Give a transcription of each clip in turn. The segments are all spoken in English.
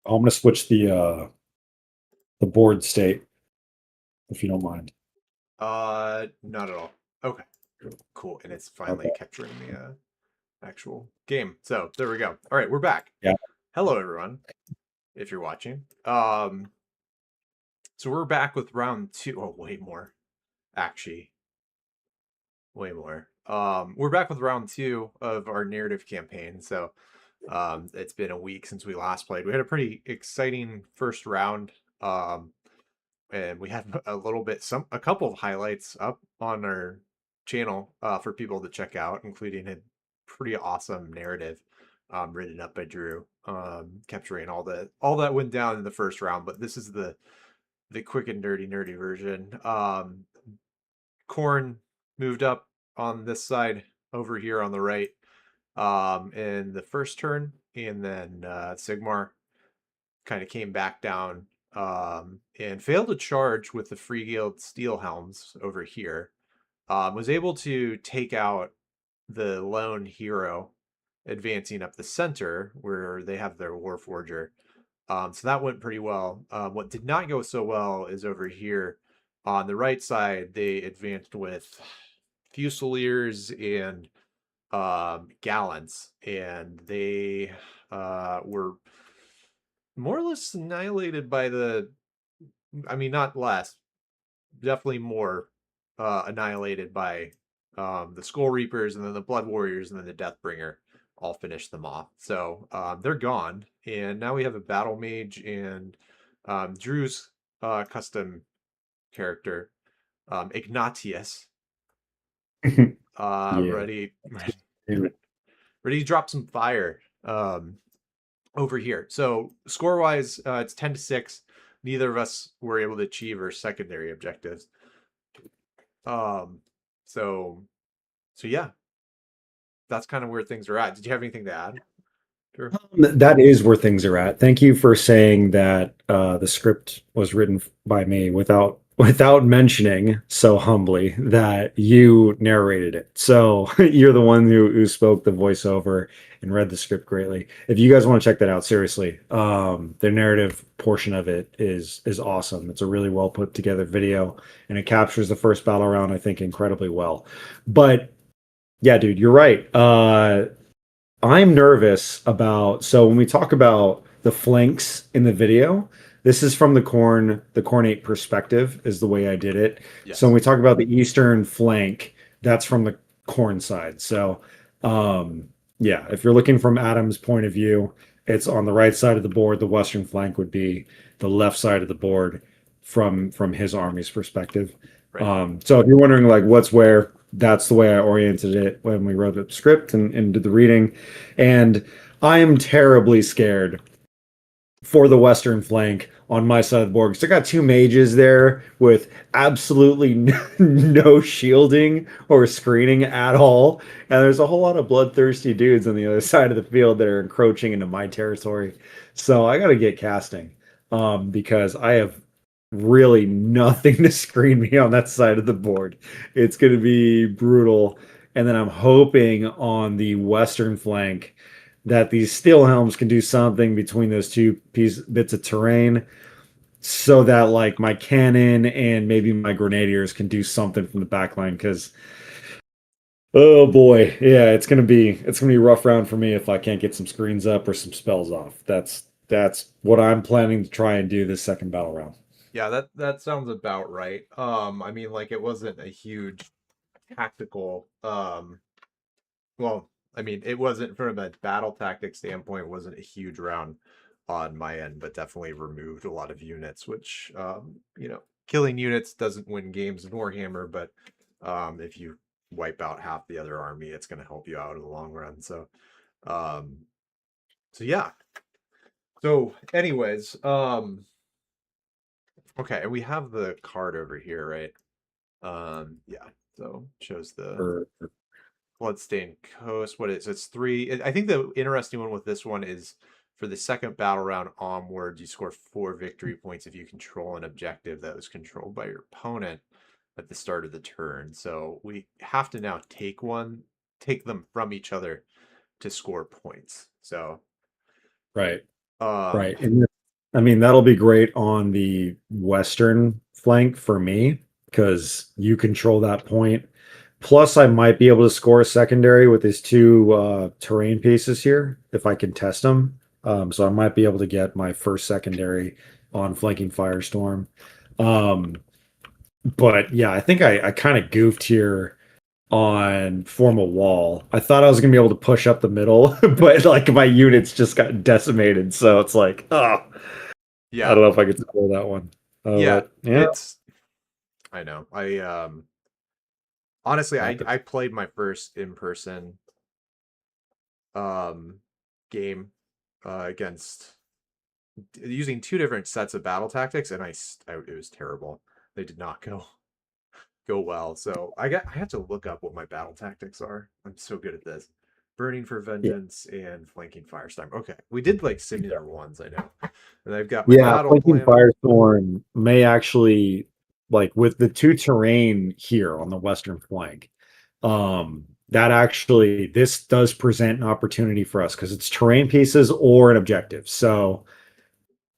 I'm gonna switch the board state, if you don't mind. Not at all. Okay, cool. And it's finally Okay. capturing the actual game. So there we go. All right, we're back. Yeah. Hello, everyone. If you're watching, so we're back with round two. Oh, way more, actually, way more. We're back with round two of our narrative campaign. So, it's been a week since we last played. We had a pretty exciting first round. And we have a couple of highlights up on our channel for people to check out, including a pretty awesome narrative written up by Drew, capturing all that went down in the first round. But this is the quick and dirty nerdy version. Khorne moved up on this side over here on the right in the first turn, and then Sigmar kind of came back down and failed to charge with the Free Guild Steel Helms over here. Was able to take out the lone hero advancing up the center where they have their Warforger. So that went pretty well. What did not go so well is over here on the right side, they advanced with Fusiliers and Gallants, and they were more or less annihilated by I mean, not less, definitely more annihilated by the Skull Reapers, and then the Blood Warriors, and then the Deathbringer all finished them off. So they're gone, and now we have a Battle Mage and Drew's custom character, Ignatius, Yeah. ready, ready to drop some fire over here. So score wise, it's 10-6. Neither of us were able to achieve our secondary objectives. Um, so yeah, that's kind of where things are at. Did you have anything to add? Sure. That is where things are at. Thank you for saying that the script was written by me without mentioning so humbly that you narrated it. So you're the one who spoke the voiceover and read the script greatly. If you guys want to check that out, seriously, the narrative portion of it is awesome. It's a really well put together video, and it captures the first battle round, I think, incredibly well. But yeah, dude, you're right. I'm nervous about, so when we talk about the flanks in the video, this is from the Khornate perspective is the way I did it. So when Yes. we talk about the eastern flank, that's from the Khorne side. So yeah, if you're looking from Adam's point of view, it's on the right side of the board. The western flank would be the left side of the board from his army's perspective. Right. So if you're wondering like what's where, that's the way I oriented it when we wrote the script and did the reading. And I am terribly scared for the western flank on my side of the board because I got two mages there with absolutely no shielding or screening at all. And there's a whole lot of bloodthirsty dudes on the other side of the field that are encroaching into my territory. So I got to get casting because I have really nothing to screen me on that side of the board. It's going to be brutal. And then I'm hoping on the western flank that these steel helms can do something between those two bits of terrain so that like my cannon and maybe my grenadiers can do something from the back line because oh boy, yeah, it's gonna be a rough round for me if I can't get some screens up or some spells off. That's what I'm planning to try and do this second battle round. Yeah, that sounds about right. I mean, like it wasn't a huge tactical well, I mean, it wasn't from a battle tactic standpoint, it wasn't a huge round on my end, but definitely removed a lot of units, which killing units doesn't win games in Warhammer, but if you wipe out half the other army, it's going to help you out in the long run. So um yeah. So anyways, okay, and we have the card over here, right? Yeah. So shows the Or Bloodstained Coast. What is it's three? I think the interesting one with this one is for the second battle round onwards, you score 4 victory points if you control an objective that was controlled by your opponent at the start of the turn. So we have to now take them from each other to score points. So right, um right. And I mean, that'll be great on the western flank for me because you control that point. Plus, I might be able to score a secondary with these two terrain pieces here if I can test them. So I might be able to get my first secondary on flanking Firestorm. Um, but yeah, I think I kind of goofed here on form a wall. I thought I was gonna be able to push up the middle, but like my units just got decimated. So it's like, oh, I Yeah, don't know if I could score that one. yeah, But yeah, it's I know. Honestly, I happens. played my first in person um game against using two different sets of battle tactics, and it was terrible. They did not go well. So I have to look up what my battle tactics are. I'm so good at this. Burning for Yeah, Vengeance and Flanking Firestorm. Okay, we did like similar ones, I know. And I've got my yeah. battle Flanking planner. Firestorm may actually like with the two terrain here on the western flank. That actually this does present an opportunity for us because it's terrain pieces or an objective. So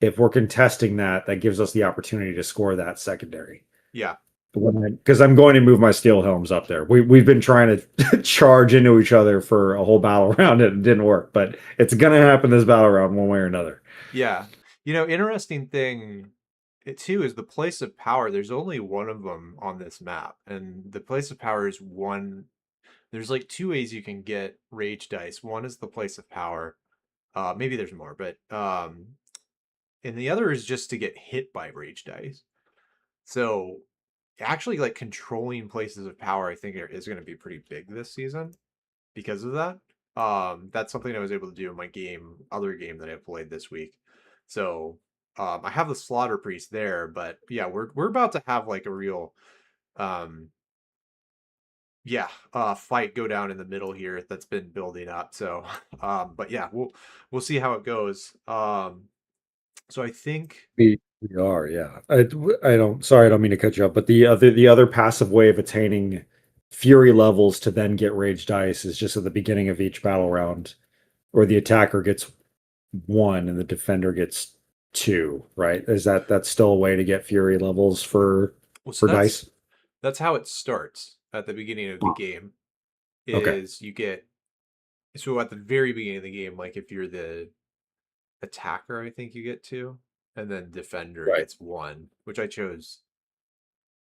if we're contesting that, that gives us the opportunity to score that secondary. Yeah, Because I'm going to move my steel helms up there. We've been trying to charge into each other for a whole battle round and it didn't work, but it's gonna happen this battle round one way or another. yeah. Interesting thing too is the place of power. There's only one of them on this map, and the place of power is one. There's like two ways you can get rage dice. One is the place of power. Maybe there's more, but and the other is just to get hit by rage dice. So actually, like controlling places of power, I think is going to be pretty big this season because of that. That's something I was able to do in my other game that I played this week. So I have the slaughter priest there, but yeah, we're about to have like a real um, yeah, fight go down in the middle here that's been building up. So but yeah, we'll see how it goes. So I think We are, yeah. I don't. Sorry, I don't mean to cut you up, but the other passive way of attaining fury levels to then get rage dice is just at the beginning of each battle round, where the attacker gets one and the defender gets two. Right? Is that's still a way to get fury levels well, so for dice? that's how it starts at the beginning of the Oh, game. okay. Is you get so at the very beginning of the game, like if you're the attacker, I think you get two, and then defender Right. gets one, which I chose.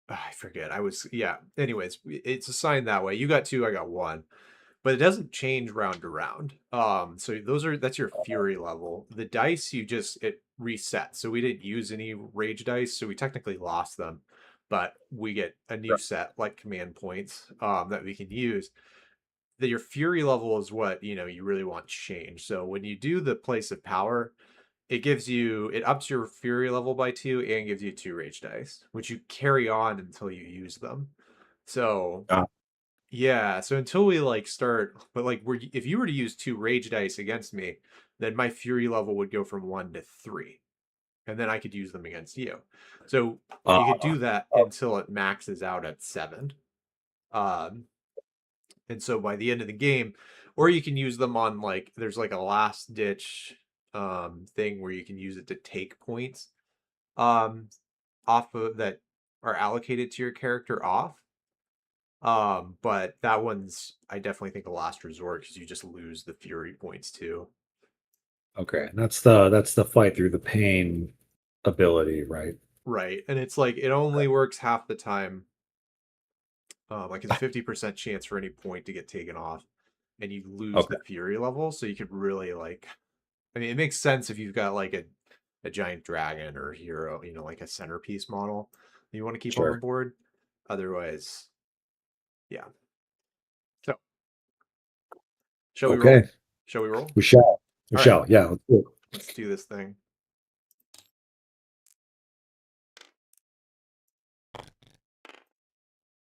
I forget. I was yeah. Anyways, it's assigned that way. You got two, I got one, but it doesn't change round to round. So that's your fury level. The dice it resets. So we didn't use any rage dice, so we technically lost them, but we get a new Right. set like command points that we can use. That your fury level is what you really want change. So when you do the place of power, it ups your fury level by two and gives you two rage dice, which you carry on until you use them. So Ah, yeah, so until we like start, but like if you were to use two rage dice against me, then my fury level would go from one to three, and then I could use them against you. So you could do that until it maxes out at seven. Um, and so by the end of the game, or you can use them on like there's like a last ditch thing where you can use it to take points um off of that are allocated to your character off. But that one's I definitely think a last resort because you just lose the fury points too. okay. And that's the fight through the pain ability, right? Right. And it's like it only works half the time. Like it's a 50% chance for any point to get taken off and you lose Okay, the fury level. So you could really like I mean, it makes sense if you've got like a giant dragon or hero, like a centerpiece model you want to keep on the sure. board. Otherwise, yeah. So, shall we roll? Okay, Shall we roll? we shall. We All right, shall. Yeah, let's do it. let's do this thing.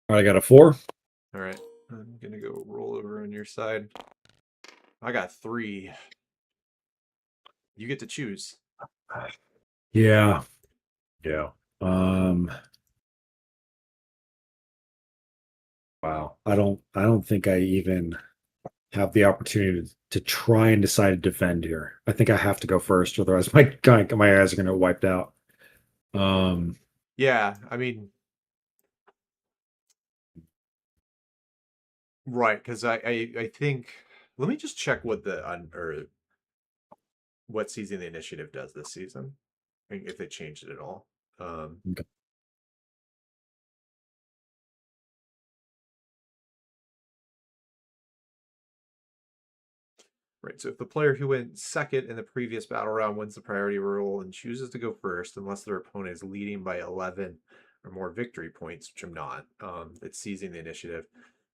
All right, I got a four. All right, I'm gonna go roll over on your side. I got three. You get to choose. Yeah, yeah. Um, wow. I don't think I even have the opportunity to try and decide to defend here. I think I have to go first, otherwise my eyes are going to get wiped out. Um, Yeah, I mean, right, because I think let me just check what the or what season the initiative does this season, if they changed it at all. Um, okay. right, so if the player who went second in the previous battle round wins the priority roll and chooses to go first, unless their opponent is leading by 11 or more victory points, which I'm not, it's seizing the initiative.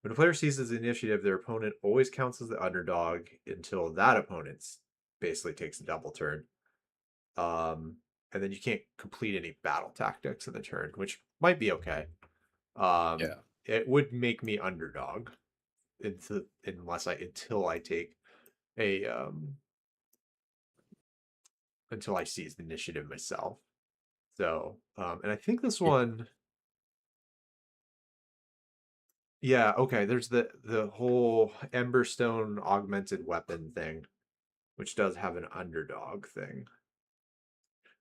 When a player seizes the initiative, their opponent always counts as the underdog until that opponent's basically takes a double turn. Um, and then you can't complete any battle tactics in the turn, which might be okay. Um, Yeah. it would make me underdog until I take a until I seize the initiative myself. So, and I think this one, yeah, okay. There's the whole Emberstone augmented weapon thing, which does have an underdog thing.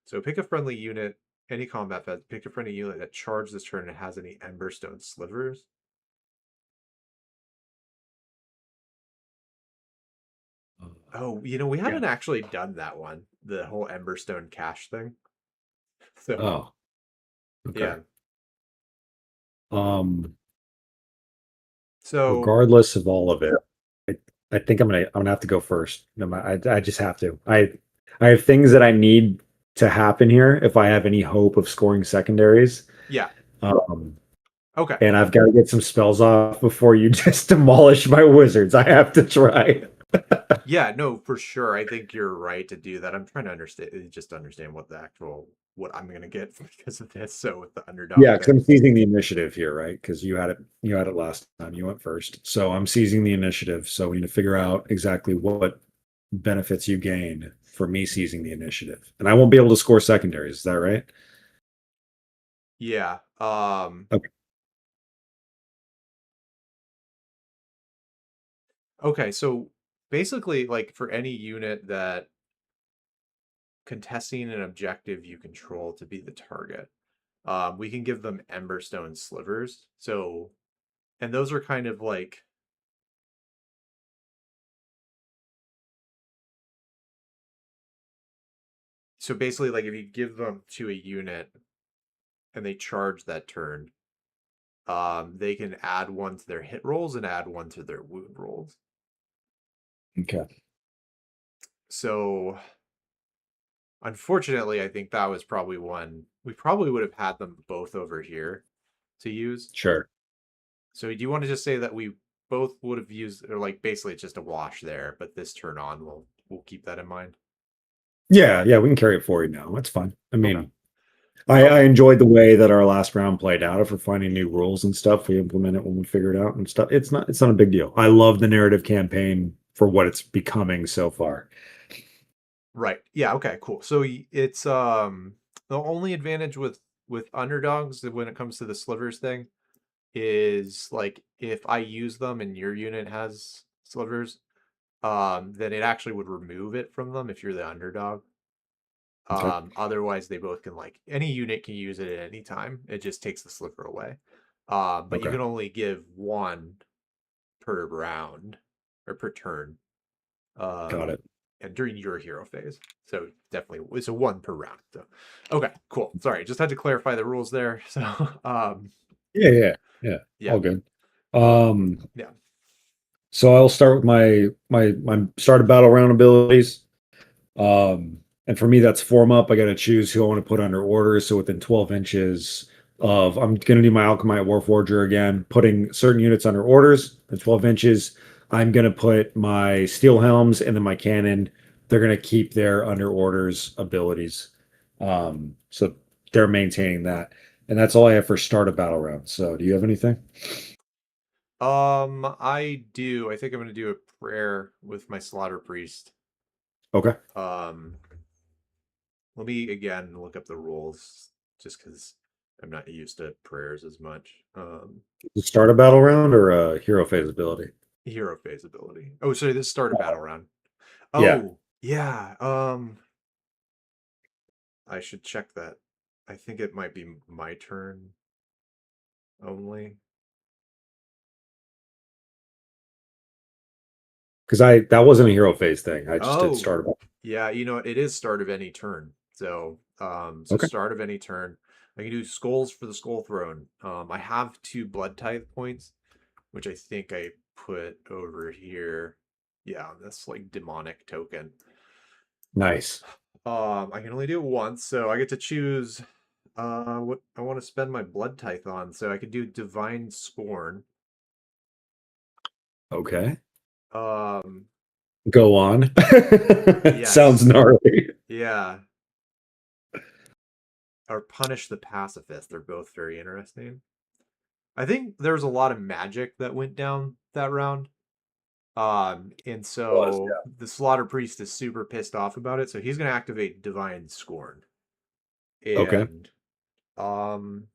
So pick a friendly unit, any combat fed, pick a friendly unit that charges this turn and has any Emberstone slivers. Oh, we Yeah. haven't actually done that one, the whole Emberstone cache thing. So, Oh, okay. yeah. Um, So, Regardless of all of it, I, I think I'm gonna have to go first. No, I just have to. I have things that I need to happen here if I have any hope of scoring secondaries. yeah. Um, Okay. and I've got to get some spells off before you just demolish my wizards. I have to try. Yeah, no, for sure. I think you're right to do that. I'm trying to understand what I'm gonna get because of this. So with the underdog Yeah, because thing. I'm seizing the initiative here, right? Because you had it last time. You went first. So I'm seizing the initiative. So we need to figure out exactly what benefits you gain for me seizing the initiative. And I won't be able to score secondaries. Is that right? Yeah. Okay. Okay, so basically, like for any unit that contesting an objective you control to be the target, we can give them Emberstone slivers. So, and those are kind of like so basically like if you give them to a unit and they charge that turn, they can add one to their hit rolls and add one to their wound rolls. Okay. So unfortunately, I think that was probably one we probably would have had them both over here to use. Sure. So do you want to just say that we both would have used, or like basically it's just a wash there, but this turn on, we'll keep that in mind. Yeah, yeah, we can carry it forward now. That's fine. I Okay. mean, I Okay. enjoyed the way that our last round played out. If we're finding new rules and stuff, we implement it when we figure it out and stuff. It's not a big deal. I love the narrative campaign for what it's becoming so far. Right. Yeah. Okay. Cool. So it's the only advantage with underdogs when it comes to the slivers thing is like if I use them and your unit has slivers, then it actually would remove it from them if you're the underdog. Okay. Otherwise they both can like any unit can use it at any time. It just takes the sliver away. But you Okay. can only give one per round or per turn. Got Um, it. and during your hero phase. So definitely it's a one per round. So okay, cool. Sorry, just had to clarify the rules there. So Yeah, yeah, yeah. yeah. All good. Um Um, yeah. so I'll start with my start of battle round abilities. And for me, that's form up. I got to choose who I want to put under orders. So within 12 inches I'm going to do my Alchemite Warforger again, putting certain units under orders. At 12 inches, I'm going to put my Steel Helms and then my cannon. They're going to keep their under orders abilities. So they're maintaining that. And that's all I have for start of battle round. So do you have anything? I do. I think I'm gonna do a prayer with my slaughter priest. Okay. Um let me again look up the rules just because I'm not used to prayers as much. Start a battle round or a hero phase ability? Hero phase ability. Oh, sorry, this is start of battle round. Yeah, Oh, yeah. I should check that. I think it might be my turn only. because I that wasn't a hero phase thing. I just did Oh, start. yeah, you know what? It is start of any turn. So Okay, start of any turn. I can do skulls for the skull throne. I have 2 blood tithe points, which I think I put over here. Yeah, that's like demonic token. nice. I can only do it once, so I get to choose what I want to spend my blood tithe on. So I could do divine scorn. Okay, Um, go on. Sounds yes. gnarly. Yeah. Or punish the pacifist. They're both very interesting. I think there was a lot of magic that went down that round. And Was so the Slaughter Priest is super pissed off about it, so he's gonna activate Divine Scorn. yeah. Okay, And um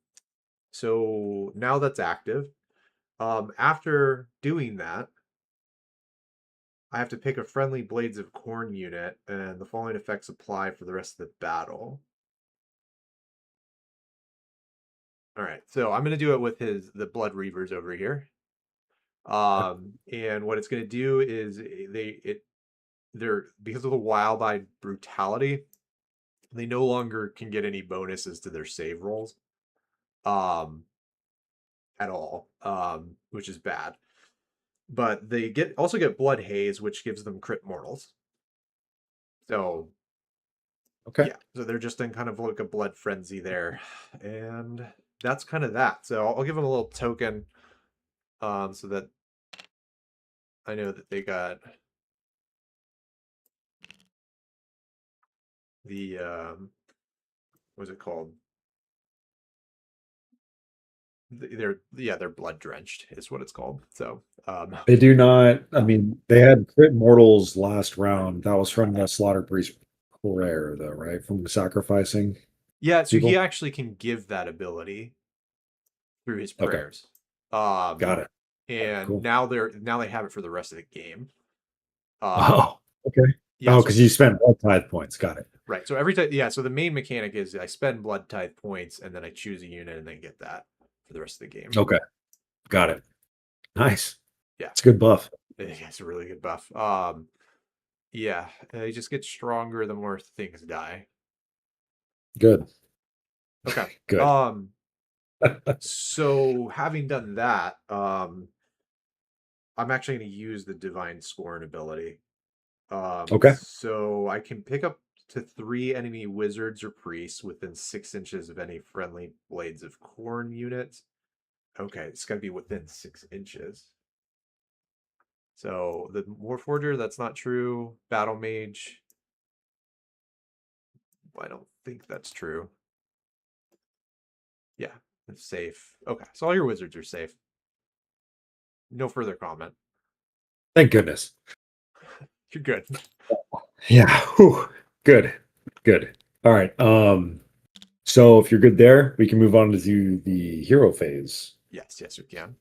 so now that's active. After doing that, I have to pick a friendly Blades of Khorne unit, and the following effects apply for the rest of the battle. All right, so I'm gonna do it with the Blood Reavers over here. And what it's gonna do is they're because of the wild-eyed brutality, they no longer can get any bonuses to their save rolls, um, at all, which is bad. But they also get Blood Haze, which gives them crit mortals. So okay. yeah, so they're just in kind of like a blood frenzy there, and that's kind of that. So I'll give them a little token, so that I know that they got the what's it called? They're blood drenched is what it's called. So They do not. I mean, they had crit mortals last round. That was from the Slaughter Priest prayer, though, right? From sacrificing yeah, so he people. actually can give that ability through his Okay, prayers. Um, got it. and Cool. now they have it for the rest of the game. Um, Oh, okay. yeah, Oh, so because you spent blood tithe points. Got it. right. So every time, yeah, so the main mechanic is I spend blood tithe points and then I choose a unit and then get that for the rest of the game. Okay, got it. Nice. Yeah, It's a good buff. it's a really good buff. Yeah, he just gets stronger the more things die. Good. Okay. Good. Um, so having done that, I'm actually going to use the Divine Scorn ability. Okay. So I can pick up to 3 enemy wizards or priests within 6 inches of any friendly Blades of Khorne units. Okay, it's got to be within 6 inches. So the Warforger, that's not true. Battle Mage, I don't think that's true. Yeah, it's safe. Okay, so all your wizards are safe. No further comment. Thank goodness. You're good. Yeah. Whew. Good. Good. All right. So if you're good there, we can move on to the hero phase. Yes, we can.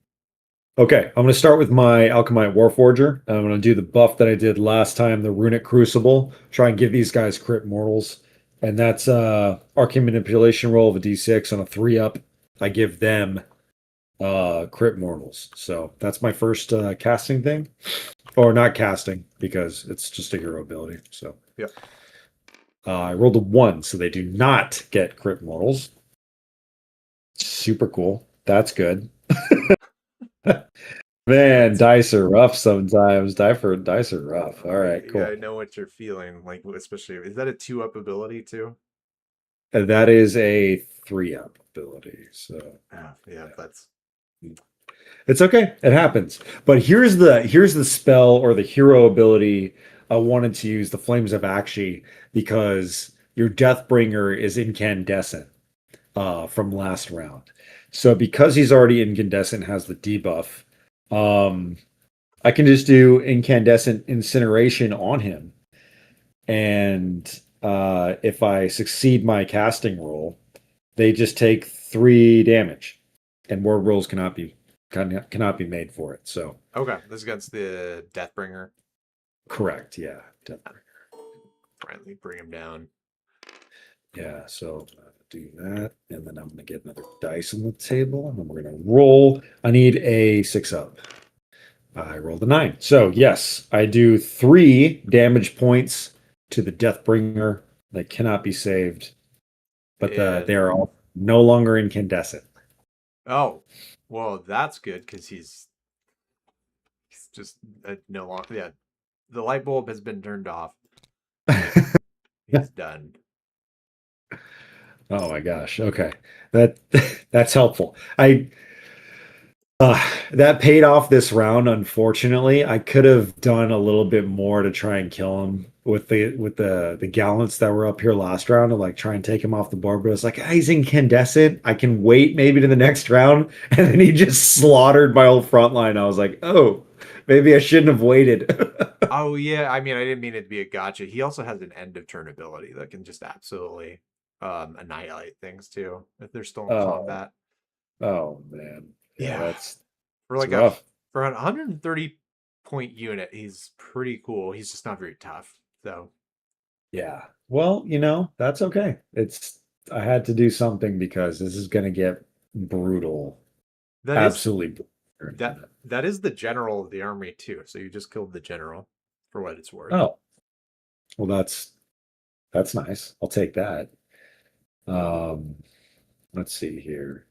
Okay, I'm going to start with my Alchemite Warforger. I'm going to do the buff that I did last time, the Runic Crucible. Try and give these guys crit mortals. And that's arcane manipulation roll of a d6 on a 3-up. I give them crit mortals. So that's my first casting thing. Or not casting, because it's just a hero ability. So Yep. I rolled a 1, so they do not get crit mortals. Super cool. That's good. Man, That's dice are rough sometimes. Dice are rough. All right, I cool. know what you're feeling. Like especially is that a 2-up ability too? And that is a 3-up ability. So Oh, yeah, that's it's okay. It happens. But here's the spell or the hero ability I wanted to use, the Flames of Akshi, because your Deathbringer is incandescent from last round. So because he's already incandescent, has the debuff, um, I can just do incandescent incineration on him. And if I succeed my casting roll, they just take 3 damage. And ward rolls cannot be cannot be made for it. So Okay, this is against the Deathbringer. correct, yeah, Finally, bring him down. yeah. So do that, and then I'm gonna get another dice on the table, and then we're gonna roll. I need a 6 up. I rolled a 9. So yes, I do 3 damage points to the Deathbringer. They cannot be saved, but they And are all no longer incandescent. oh, well, that's good because he's just no longer. Yeah, the light bulb has been turned off. He's done. Oh my gosh. Okay. That that's helpful. I that paid off this round, unfortunately. I could have done a little bit more to try and kill him with the gallants that were up here last round to like try and take him off the board, but it's like he's incandescent. I can wait maybe to the next round, and then he just slaughtered my whole front line. I was like, oh, maybe I shouldn't have waited. Oh yeah, I mean, I didn't mean it to be a gotcha. He also has an end of turn ability that can just absolutely annihilate things too if they're still in Oh, combat. oh man. Yeah, Yeah, for it's like a rough. for an 130 point unit, he's pretty cool. He's just not very tough. So Yeah. Well, that's okay. I had to do something because this is going to get brutal. that is Absolutely brutal in a that minute. that is the general of the army too. So you just killed the general for what it's worth. Oh, well, that's nice. I'll take that. Um, let's see here.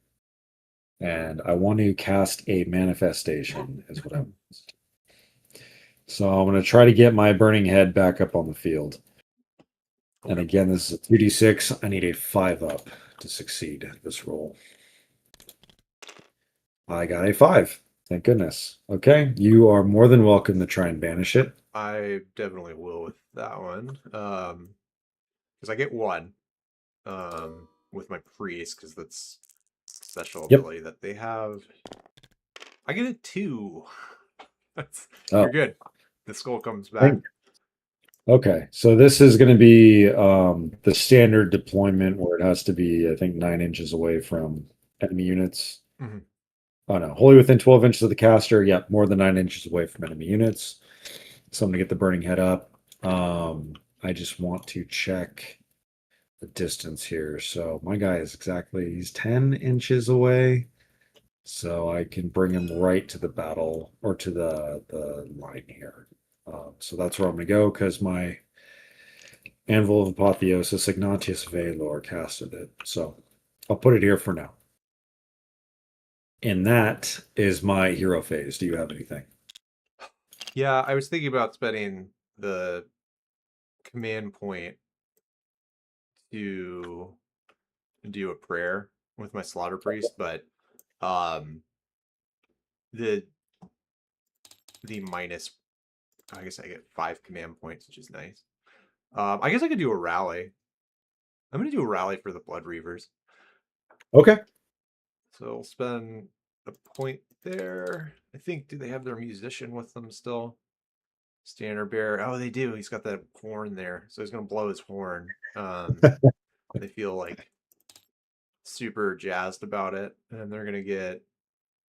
And I want to cast a manifestation is what I'm. So I'm going to try to get my burning head back up on the field. And Okay. again, this is a 2d6. I need a 5 up to succeed this roll. I got a 5. Thank goodness. Okay, you are more than welcome to try and banish it. I definitely will with that one. Because I get one with my priest because that's special Yep. ability that they have. I get a 2. That's you're Oh, good. The skull comes back. thank. Okay, so this is going to be the standard deployment where it has to be, I think, 9 inches away from enemy units. Mhm. Oh no, wholly within 12 inches of the caster. Yep, more than 9 inches away from enemy units. So I'm going to get the burning head up. I just want to check the distance here. So my guy is he's 10 inches away. So I can bring him right to the battle or to the line here. So that's where I'm going to go because my Anvil of Apotheosis Ignatius Valor casted it. So I'll put it here for now. And that is my hero phase. Do you have anything? Yeah, I was thinking about spending the command point to do a prayer with my slaughter priest, but um the the minus I guess I get 5 command points, which is nice. I guess I could do a rally. I'm gonna do a rally for the Blood Reavers. Okay. So I'll spend a point there. I think, do they have their musician with them still? Standard bearer. Oh, they do. He's got that horn there. So he's gonna blow his horn. They feel like super jazzed about it. And they're gonna get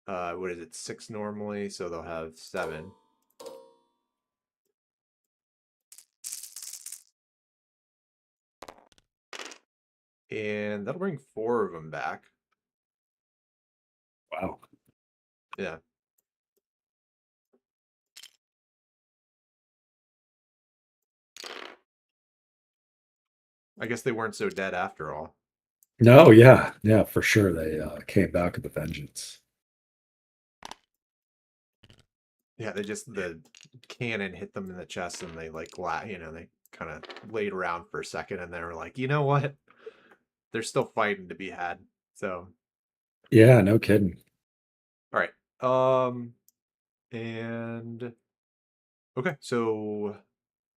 what is it, 6 normally, so they'll have 7. And that'll bring 4 of them back. Wow. Yeah. I guess they weren't so dead after all. No, yeah, yeah, for sure. They came back with a vengeance. Yeah, they just the cannon hit them in the chest and they like they kind of laid around for a second and they were like, you know what? There's still fighting to be had. So, Yeah, no kidding. all right. And okay, so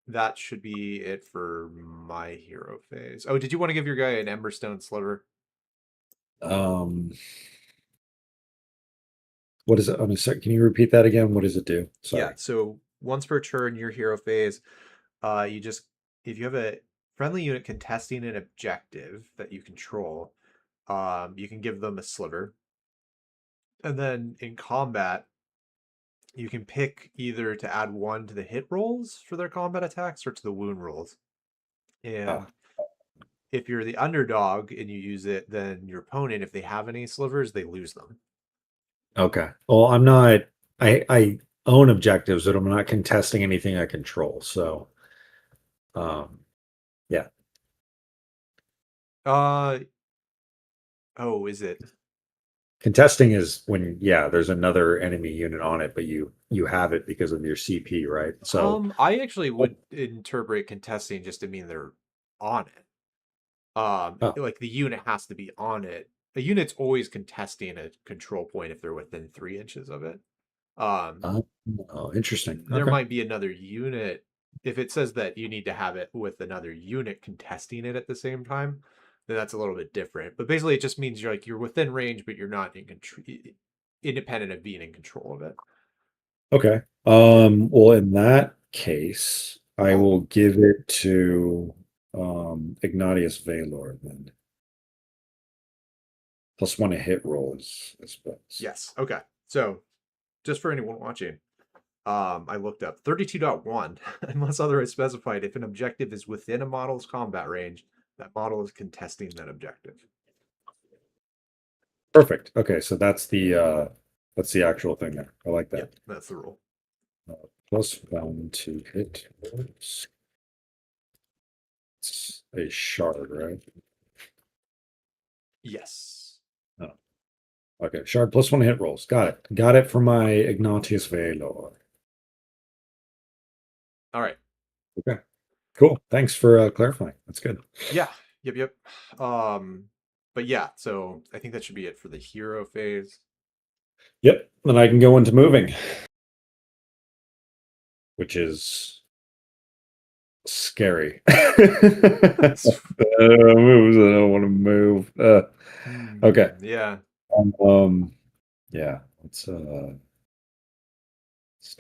that should be it for my hero phase. Oh, did you want to give your guy an Emberstone sliver? Um, what is it? I'm sorry. Can you repeat that again? What does it do? Yeah, Sorry. so once per turn, your hero phase, you just if you have a friendly unit contesting an objective that you control, you can give them a sliver. And then in combat, you can pick either to add 1 to the hit rolls for their combat attacks or to the wound rolls. Ah, And if you're the underdog and you use it, then your opponent, if they have any slivers, they lose them. okay. Well, I'm not. I own objectives, but I'm not contesting anything I control. So, um, yeah. Uh oh, is it? Contesting is when, yeah, there's another enemy unit on it, but you have it because of your CP, right? So, I actually would interpret contesting just to mean they're on it. oh, Like the unit has to be on it. A unit's always contesting a control point if they're within 3 inches of it. Um, oh, oh, interesting. there Okay. might be another unit. If it says that you need to have it with another unit contesting it at the same time, then that's a little bit different. But basically, it just means you're within range, but you're not in control, independent of being in control of it. Okay. Well, in that case, I will give it to Ignatius Valor then. +1 a hit roll is best. Yes. Okay. So, just for anyone watching, I looked up 32.1. Unless otherwise specified, if an objective is within a model's combat range, that model is contesting that objective. Perfect. Okay, so that's the actual thing there. I like that. Yep, that's the rule. +1 to hit rolls. It's a shard, right? Yes. Oh, okay. Shard +1 hit rolls. Got it. Got it for my Ignatius Valor. All right. Okay. Cool. Thanks for clarifying. That's good. Yeah. Yep. But yeah, so I think that should be it for the hero phase. Yep. Then I can go into moving, which is scary. Moves. I don't want to move. Okay. Yeah. Um, yeah. Let's do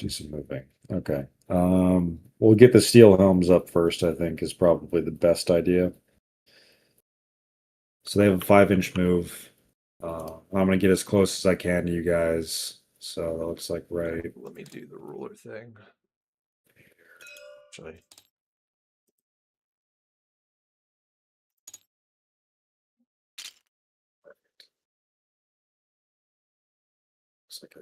some moving. Okay. We'll get the steel helms up first, I think, is probably the best idea. So they have a 5-inch move. I'm gonna get as close as I can to you guys. So that looks like right. Let me do the ruler thing. Actually. Looks like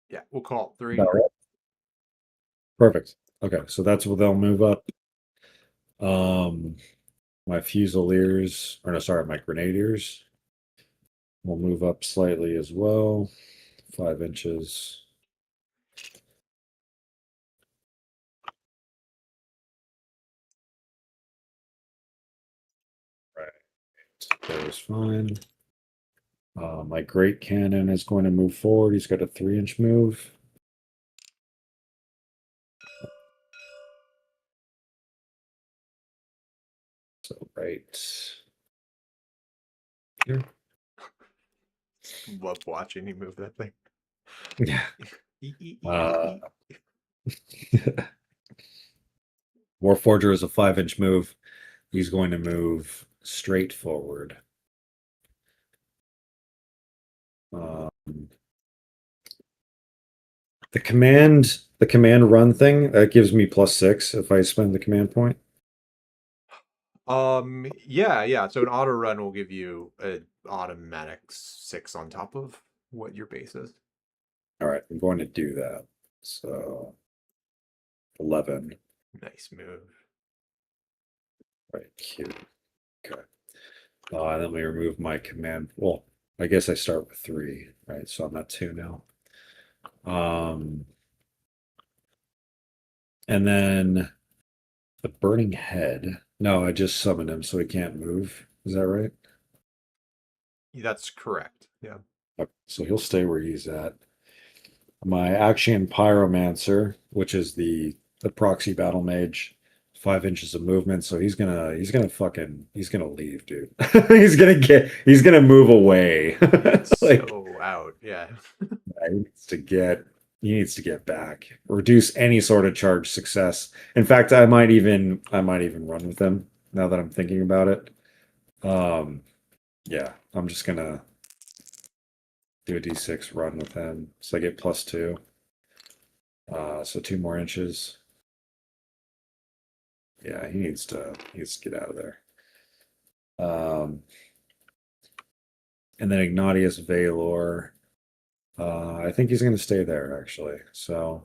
Yeah, we'll call it 3. about right. Perfect. Okay, so that's where they'll move up. My fusiliers, or no, sorry, my grenadiers will move up slightly as well. 5 inches. Right. That is fine. My great cannon is going to move forward. He's got a 3-inch move. So right here. Love watching you move that thing. Yeah. Warforger is a 5-inch move. He's going to move straight forward. The command run thing that gives me +6 if I spend the command point. Yeah. So an auto run will give you an automatic 6 on top of what your base is. All right, I'm going to do that. So 11 Nice move. right here. Okay. And then we remove my command. Well, I guess I start with 3, right? So I'm at 2 now. And then the burning head. No, I just summoned him, so he can't move. Is that right? That's correct. Yeah. Okay, so he'll stay where he's at. My Action Pyromancer, which is the proxy battle mage, 5 inches of movement. So he's gonna leave, dude. he's gonna move away. Like, So out. Yeah. he needs to get back. Reduce any sort of charge success. In fact, I might even run with him now that I'm thinking about it. Um, yeah, I'm just gonna do a d6 run with him. So I get +2. So 2 more inches. Yeah, he needs to get out of there. Um, and then Ignatius Valor. I think he's gonna stay there actually. So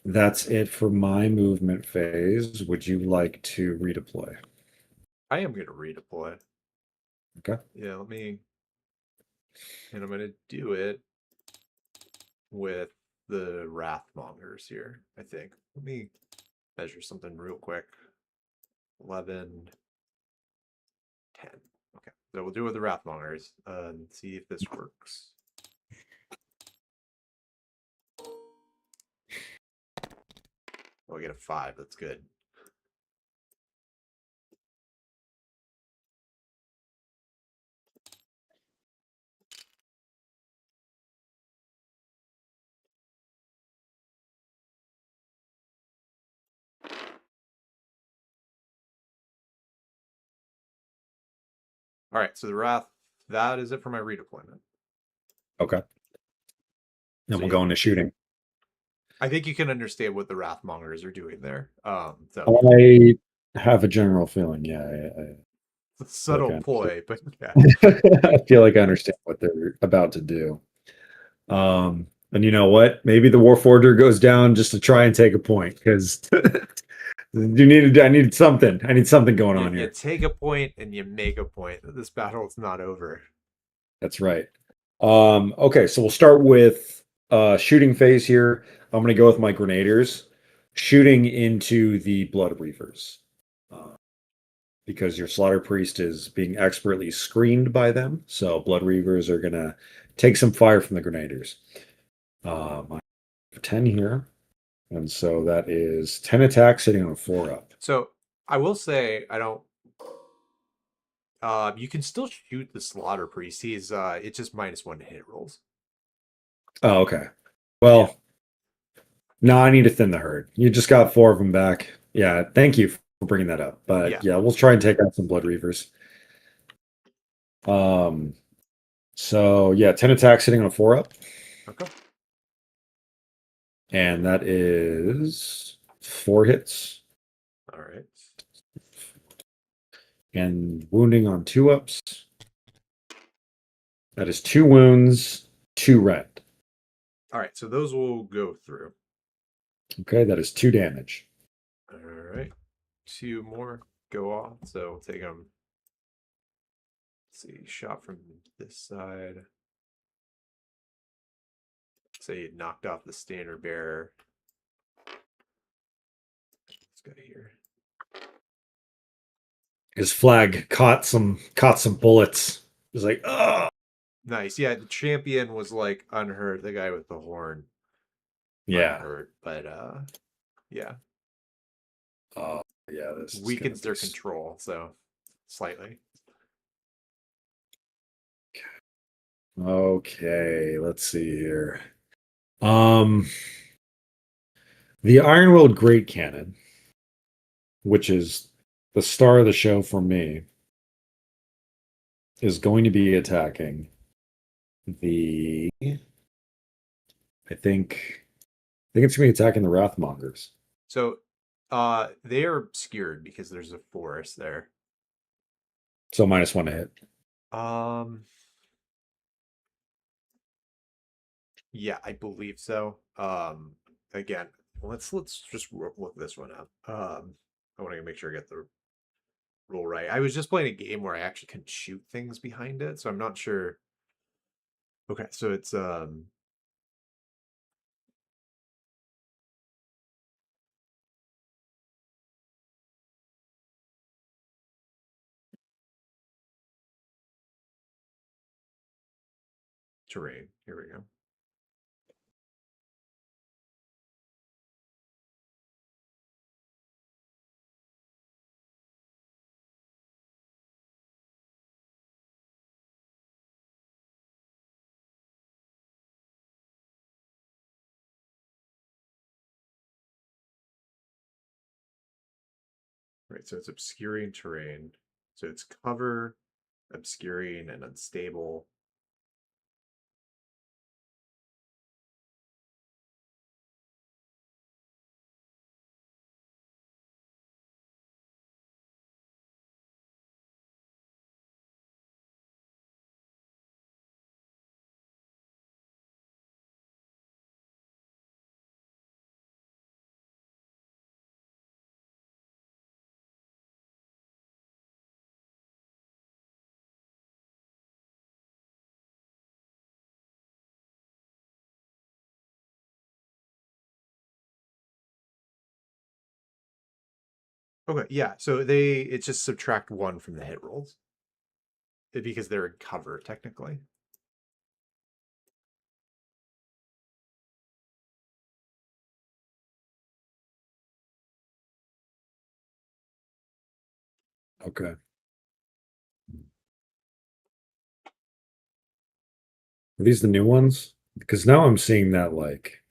that's it for my movement phase. Would you like to redeploy? I am going to redeploy. Okay. Yeah, and I'm going to do it with the Wrathmongers here, I think. Let me measure something real quick. 11, 10. Okay, so we'll do it with the Wrathmongers and see if this works. Oh, I get a 5. That's good. All right, so the Wrath, that is it for my redeployment. Okay. Then So we'll yeah, go into shooting. I think you can understand what the Wrathmongers are doing there. So I have a general feeling. Yeah, I feel like subtle I understand. ploy, but yeah. I feel like I understand what they're about to do. And you know what? Maybe the Warforger goes down just to try and take a point because I need something. I need something going on You here. take a point and you make a point. This battle is not over. That's right. Okay, so we'll start with shooting phase here. I'm gonna go with my grenadiers, shooting into the Blood Reavers. Uh, because your Slaughter Priest is being expertly screened by them. So Blood Reavers are gonna take some fire from the grenadiers. I have 10 here. And so that is 10 attacks sitting on a 4 up. So I will say I don't. You can still shoot the Slaughter Priest. He's it's just -1 to hit rolls. Oh, okay. Yeah, Well, no, I need to thin the herd. You just got 4 of them back. Yeah, thank you for bringing that up. But yeah. yeah, we'll try and take out some Blood Reavers. Um, so yeah, 10 attacks sitting on a 4 up. Okay. And that is 4 hits. All right. And wounding on 2 ups. That is 2 wounds, 2 red. All right. So those will go through. Okay, that is 2 damage. All right. 2 more go off. So we'll take them. Let's see. Shot from this side. Say you knocked off the standard bearer. This guy here. His flag caught some bullets. It was like, oh Nice. Yeah, the champion was like unhurt. The guy with the horn yeah. unhurt, but yeah, Oh yeah, this is gonna weakens be their control so slightly. okay. Let's see here. Um the Ironwilled Great Cannon, which is the star of the show for me, is going to be attacking the I think it's gonna be attacking the Wrathmongers. So they are obscured because there's a forest there. So -1 to hit. Um yeah, I believe so. Again, let's just look this one up. I want to make sure I get the rule right. I was just playing a game where I actually can shoot things behind it, so I'm not sure. Okay, so it's terrain. Here we go. Right, so it's obscuring terrain. So it's cover, obscuring, and unstable. Okay, yeah. So it's just subtract one from the hit rolls because they're in cover technically. Okay. Are these the new ones? Because now I'm seeing that like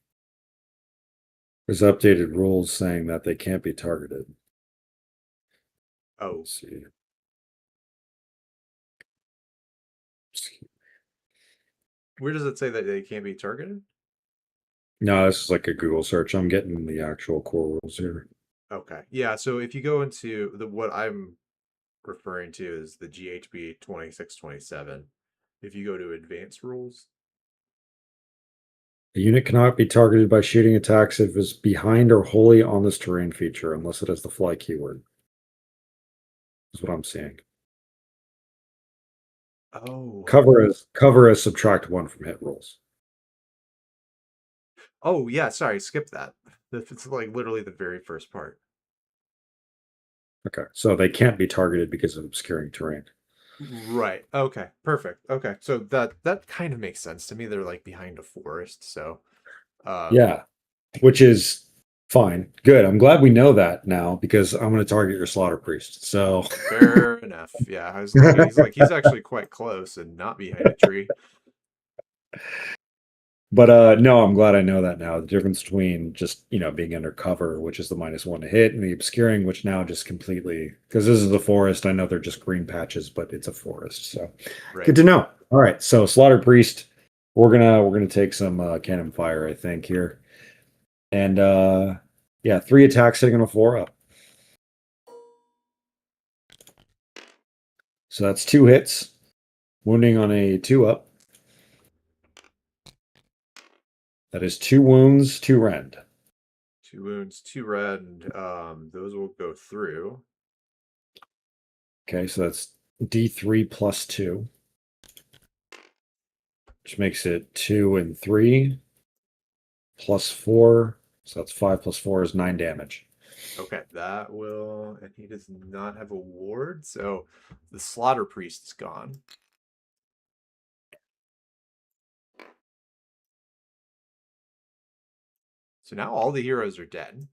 there's updated rules saying that they can't be targeted. Oh, Let's see. where does it say that they can't be targeted? No, this is like a Google search. I'm getting the actual core rules here. Okay. Yeah, so if you go into what I'm referring to is the GHB 2627. If you go to advanced rules, A unit cannot be targeted by shooting attacks if it is behind or wholly on this terrain feature, unless it has the fly keyword. Is what I'm seeing. oh, Cover as subtract one from hit rolls. oh yeah, sorry, skip that. It's like literally the very first part. Okay, so they can't be targeted because of obscuring terrain. Right. Okay. Perfect. Okay. So that kind of makes sense to me. They're like behind a forest, so um Yeah, which is fine. Good. I'm glad we know that now because I'm going to target your slaughter priest. So, fair enough. Yeah, I was looking, he's actually quite close and not behind a tree. but no, I'm glad I know that now. The difference between just being under cover, which is the -1 to hit, and the obscuring, which now just completely because this is the forest. I know they're just green patches, but it's a forest. So good Right. to know. All right, so slaughter priest, we're gonna take some cannon fire, I think here, and yeah, 3 attacks hitting on a 4 up. So that's 2 hits, wounding on a 2 up. That is 2 wounds, 2 rend. 2 wounds, 2 red, and those will go through. Okay, so that's D3 plus 2, which makes it 2 and 3 plus 4. So that's 5 plus 4 is 9 damage. Okay, that will, and he does not have a ward, so the slaughter priest is gone. So now all the heroes are dead.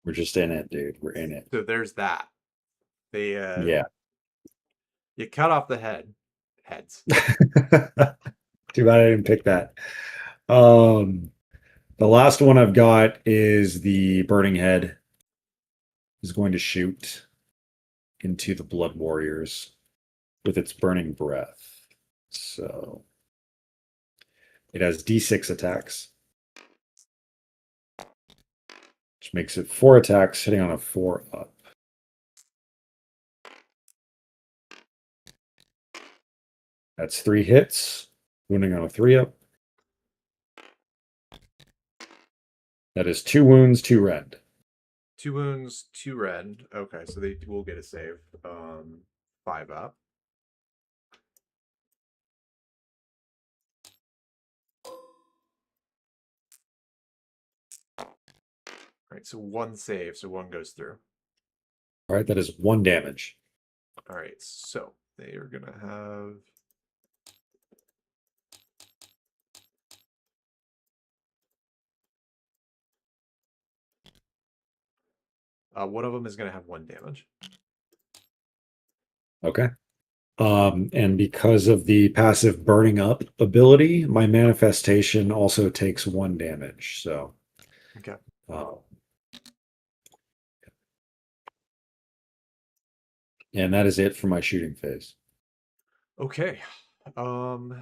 We're just in it, dude. We're in it. So there's that. They Yeah. you cut off the heads. Too bad I didn't pick that. Um, the last one I've got is the burning head is going to shoot into the blood warriors with its burning breath. So it has D6 attacks, which makes it 4 attacks hitting on a 4 up. That's 3 hits, wounding on a 3 up. That is 2 wounds, 2 rend. 2 wounds, 2 red. Okay, so they will get a save. 5 up. All right, so one save, so one goes through. All right, that is 1 damage. All right, so they are gonna have one of them is gonna have 1 damage. Okay. And because of the passive burning up ability, my manifestation also takes 1 damage. So, Okay. uh, And that is it for my shooting phase. Okay. Khorne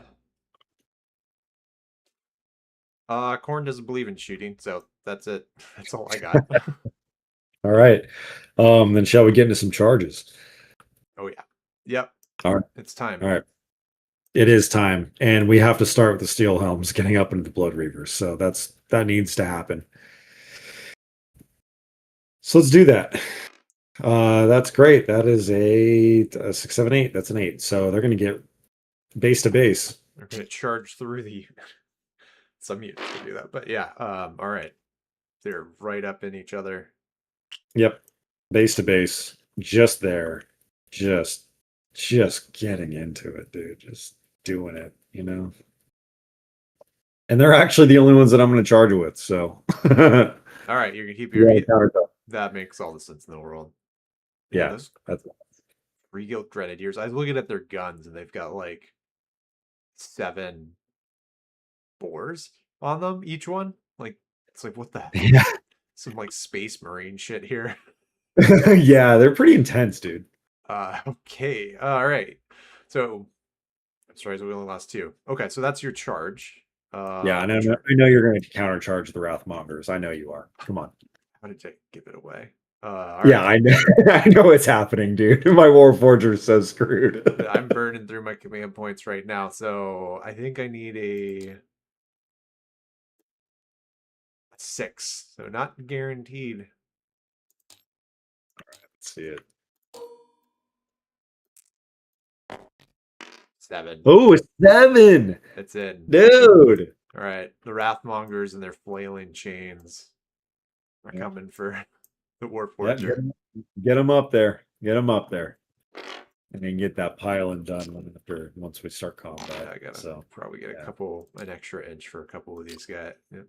doesn't believe in shooting, so that's it. That's all I got. All right. Then shall we get into some charges? Oh yeah. Yep. All right. It's time. All right. It is time. And we have to start with the Steel Helms getting up into the Blood Reavers. So that needs to happen. So let's do that. That's great. That is a 6, 7, 8. That's an 8. So they're going to get base to base. They're gonna charge through the some units to do that. But yeah, all right. They're right up in each other. Yep. Base to base. Just there. Just getting into it, dude. Just doing it, you know? And they're actually the only ones that I'm going to charge with. So, All right, you're gonna keep your yeah, that makes all the sense in the world. Yeah, yeah, those that's Regal Grenadiers. I was looking at their guns and they've got like 7 bores on them, each one. Like it's like what the yeah. some like space marine shit here. Yeah, they're pretty intense, dude. Okay. All right. So sorry, so we only lost 2. Okay, so that's your charge. Yeah, I Which know you're going to countercharge the Wrathmongers. I know you are. Come on. how did I give it away? All Yeah, right. I know. I know it's happening, dude. My Warforger is so screwed. I'm burning through my command points right now, so I think I need a 6. So not guaranteed. Let's see it. 7. Oh, 7, That's it. dude. All right. The Wrathmongers and their flailing chains are Yeah, coming for the yeah, Warforger. get them up there. Get them up there, and then get that piling done once we start combat. Yeah, I gotta So probably get yeah, an extra inch for a couple of these guys. Yeah.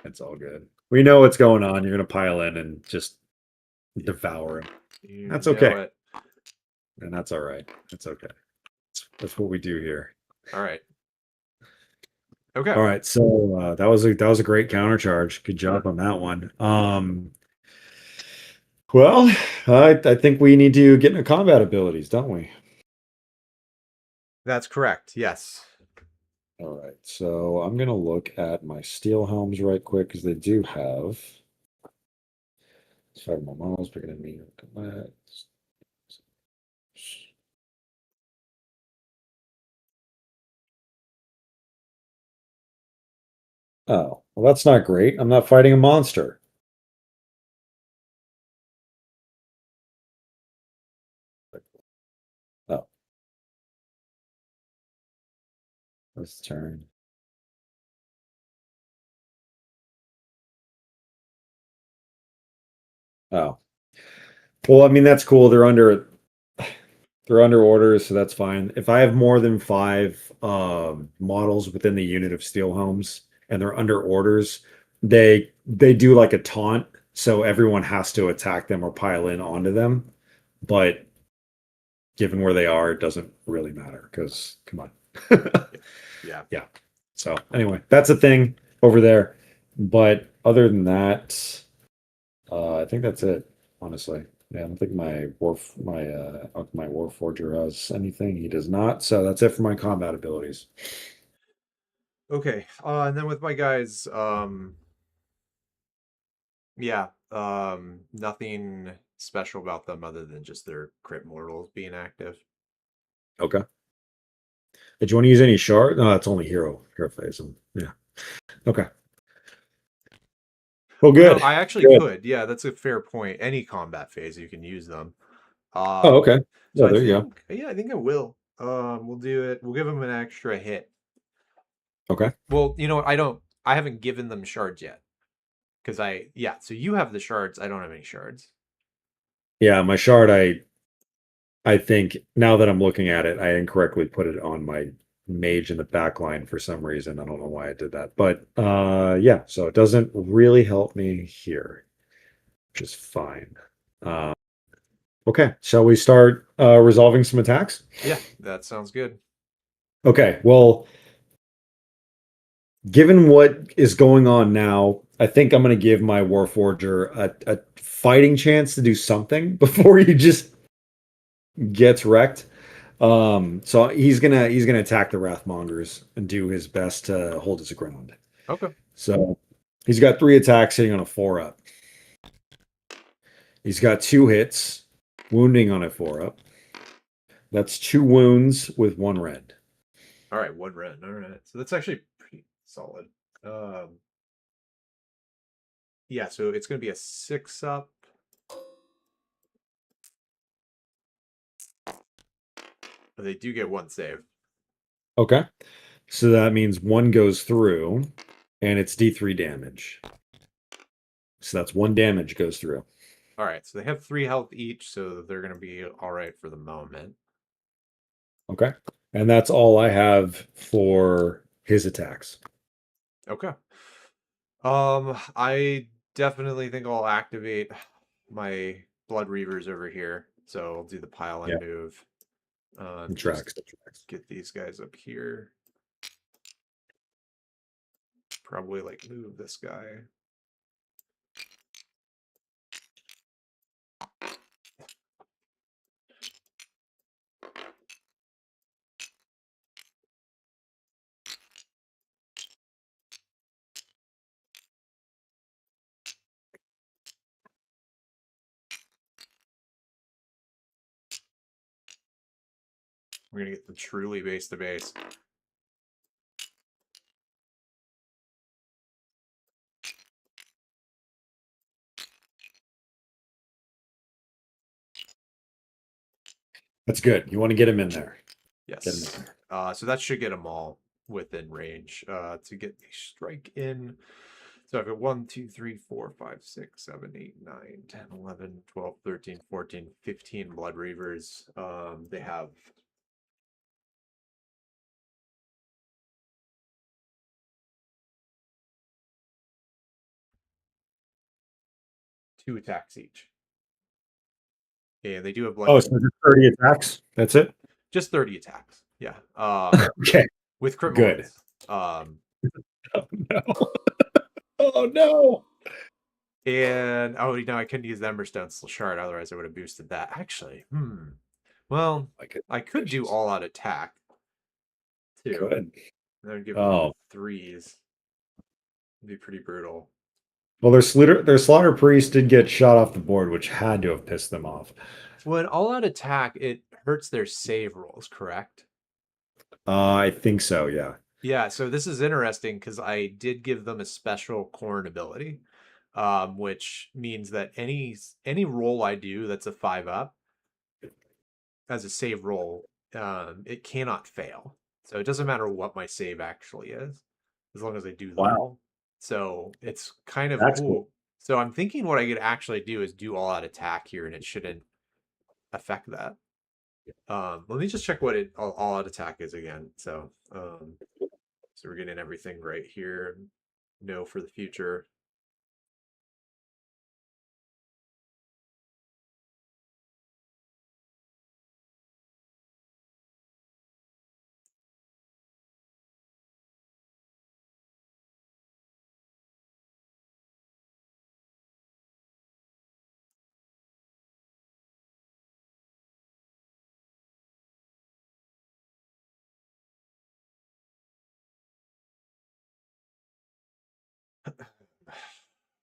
it's all good. We know what's going on. You're gonna pile in and just devour him. You That's know okay, it. and that's all right. That's okay. That's what we do here. All right. Okay. All right, so that was a great countercharge. Good job on that one. Well, I think we need to get into combat abilities, don't we? That's correct. Yes. All right, so I'm gonna look at my steel helms right quick because they do have. Sorry, my mom's picking at me. Oh, well, that's not great. I'm not fighting a monster. Oh, this turn. Oh, well, I mean that's cool. They're under orders, so that's fine. If I have more than 5 models within the unit of steel homes and they're under orders, they do like a taunt, so everyone has to attack them or pile in onto them. But given where they are, it doesn't really matter because come on. Yeah. Yeah. So anyway, that's a thing over there. But other than that, I think that's it, honestly. Yeah, I don't think my Warforger has anything. He does not. So that's it for my combat abilities. Okay. And then with my guys, yeah, nothing special about them other than just their crit mortals being active. Okay. Did you want to use any shard? No, that's only hero phase. Yeah. Okay. Well, Oh, no, good. I actually Good. could. Yeah, that's a fair point. Any combat phase, you can use them. Oh, Um, okay. so Yeah, there you go. I think I will. We'll do it. We'll give them an extra hit. Okay. Well, I haven't given them shards yet. Because yeah, so you have the shards. I don't have any shards. Yeah, my shard, I think now that I'm looking at it, I incorrectly put it on my mage in the back line for some reason. I don't know why I did that. But yeah, so it doesn't really help me here, which is fine. Uh, okay, shall we start resolving some attacks? Yeah, that sounds good. Okay, well, given what is going on now, I think I'm going to give my Warforger a fighting chance to do something before you just gets wrecked. So he's gonna attack the Wrathmongers and do his best to hold his ground. Okay. So he's got 3 attacks sitting on a 4-up. He's got 2 hits, wounding on a 4-up. That's 2 wounds with 1 red. All right, 1 red. All right. So that's actually pretty solid. Yeah, so it's going to be a 6-up. But they do get 1 save. Okay. So that means 1 goes through, and it's D3 damage. So that's 1 damage goes through. All right, so they have 3 health each, so they're going to be all right for the moment. Okay. And that's all I have for his attacks. Okay. I definitely think I'll activate my Blood Reavers over here. So I'll do the pile Yeah, and move. it Just tracks. It tracks. get these guys up here. Probably like move this guy. We're gonna get the truly base to base. That's good. You want to get him in there. Get him in Yes. there. So that should get them all within range. To get the strike in. So I've got 1, 2, 3, 4, 5, 6, 7, 8, 9, 10, 11, 12, 13, 14, 15 Blood Reavers. They have two attacks each. And they do have blood. Oh, so just 30 attacks. That's it? Just 30 attacks. Yeah. Okay, With critical good. hits. Um, Oh no. Oh no. and oh, I couldn't use the Emberstone Shard, otherwise I would have boosted that. Actually, well, I could do all out attack too. Good. And then give them Oh. 3s. It'd be pretty brutal. Well, their slaughter priest did get shot off the board, which had to have pissed them off. When all out attack, it hurts their save rolls, correct? I think so, yeah. Yeah, so this is interesting because I did give them a special Khorne ability, which means that any roll I do that's a 5-up as a save roll, it cannot fail. So it doesn't matter what my save actually is, as long as I do the Wow. roll. So it's kind of That's cool. cool. So I'm thinking what I could actually do is do all out attack here, and it shouldn't affect that. Let me just check what all out attack is again. So we're getting everything right here. Know for the future.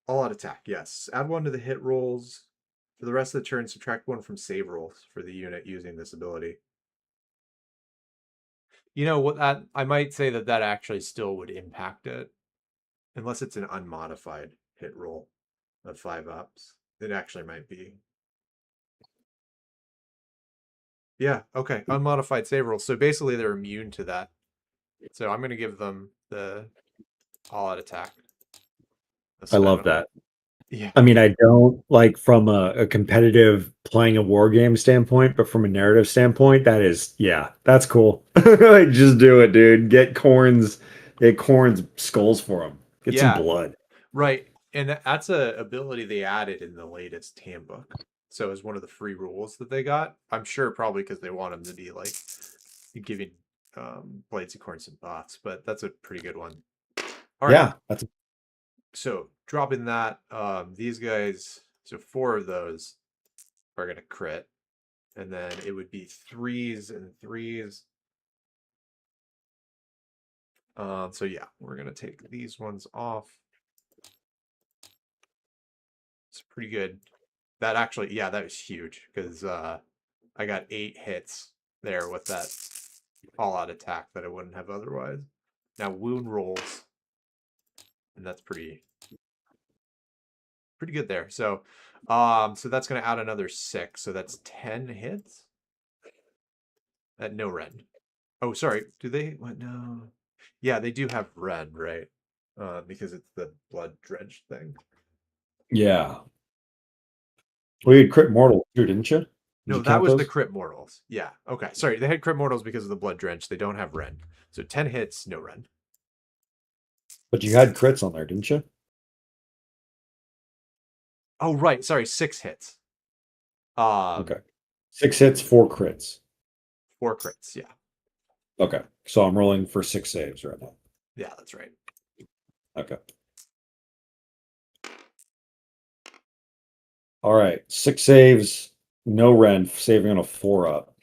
All out attack, yes. Add 1 to the hit rolls. For the rest of the turn, subtract 1 from save rolls for the unit using this ability. You know what? I might say that actually still would impact it, unless it's an unmodified hit roll of 5-ups. It actually might be. Yeah. Okay. Unmodified save rolls. So basically, they're immune to that. So I'm going to give them the all-out attack. I love that. Yeah. I mean, I don't like from a competitive playing a war game standpoint, but from a narrative standpoint, yeah, that's cool. Like, just do it, dude. Get Khorne's skulls for him. Get some Yeah. blood. Right. And that's a ability they added in the latest handbook. So as one of the free rules that they got, I'm sure probably because they want them to be like giving Blades of Khorne some buffs, but that's a pretty good one. All right. Yeah, So dropping that, these guys, so 4 of those are gonna crit. And then it would be 3s and 3s. So yeah, we're gonna take these ones off. It's pretty good. That actually, yeah, that was huge because I got 8 hits there with that all-out attack that I wouldn't have otherwise. Now wound rolls, and that's pretty good there. So, so that's gonna add another 6, so that's 10 hits at no rend. Oh, sorry. Do they? What? No. Yeah, they do have rend, right? Because it's the blood drenched thing. Yeah. Well, you had crit mortal too, didn't you? Did No, you that count was the those? crit mortals. Yeah. Okay. Sorry, they had crit mortals because of the blood drench. They don't have rend. So 10 hits, no rend. But you had crits on there, didn't you? Oh, right. Sorry, 6 hits. Okay. 6 hits, 4 crits. 4 crits. Yeah. Okay. So I'm rolling for 6 saves right now. Yeah, that's right. Okay. All right. 6 saves, no rend, saving on a 4 up.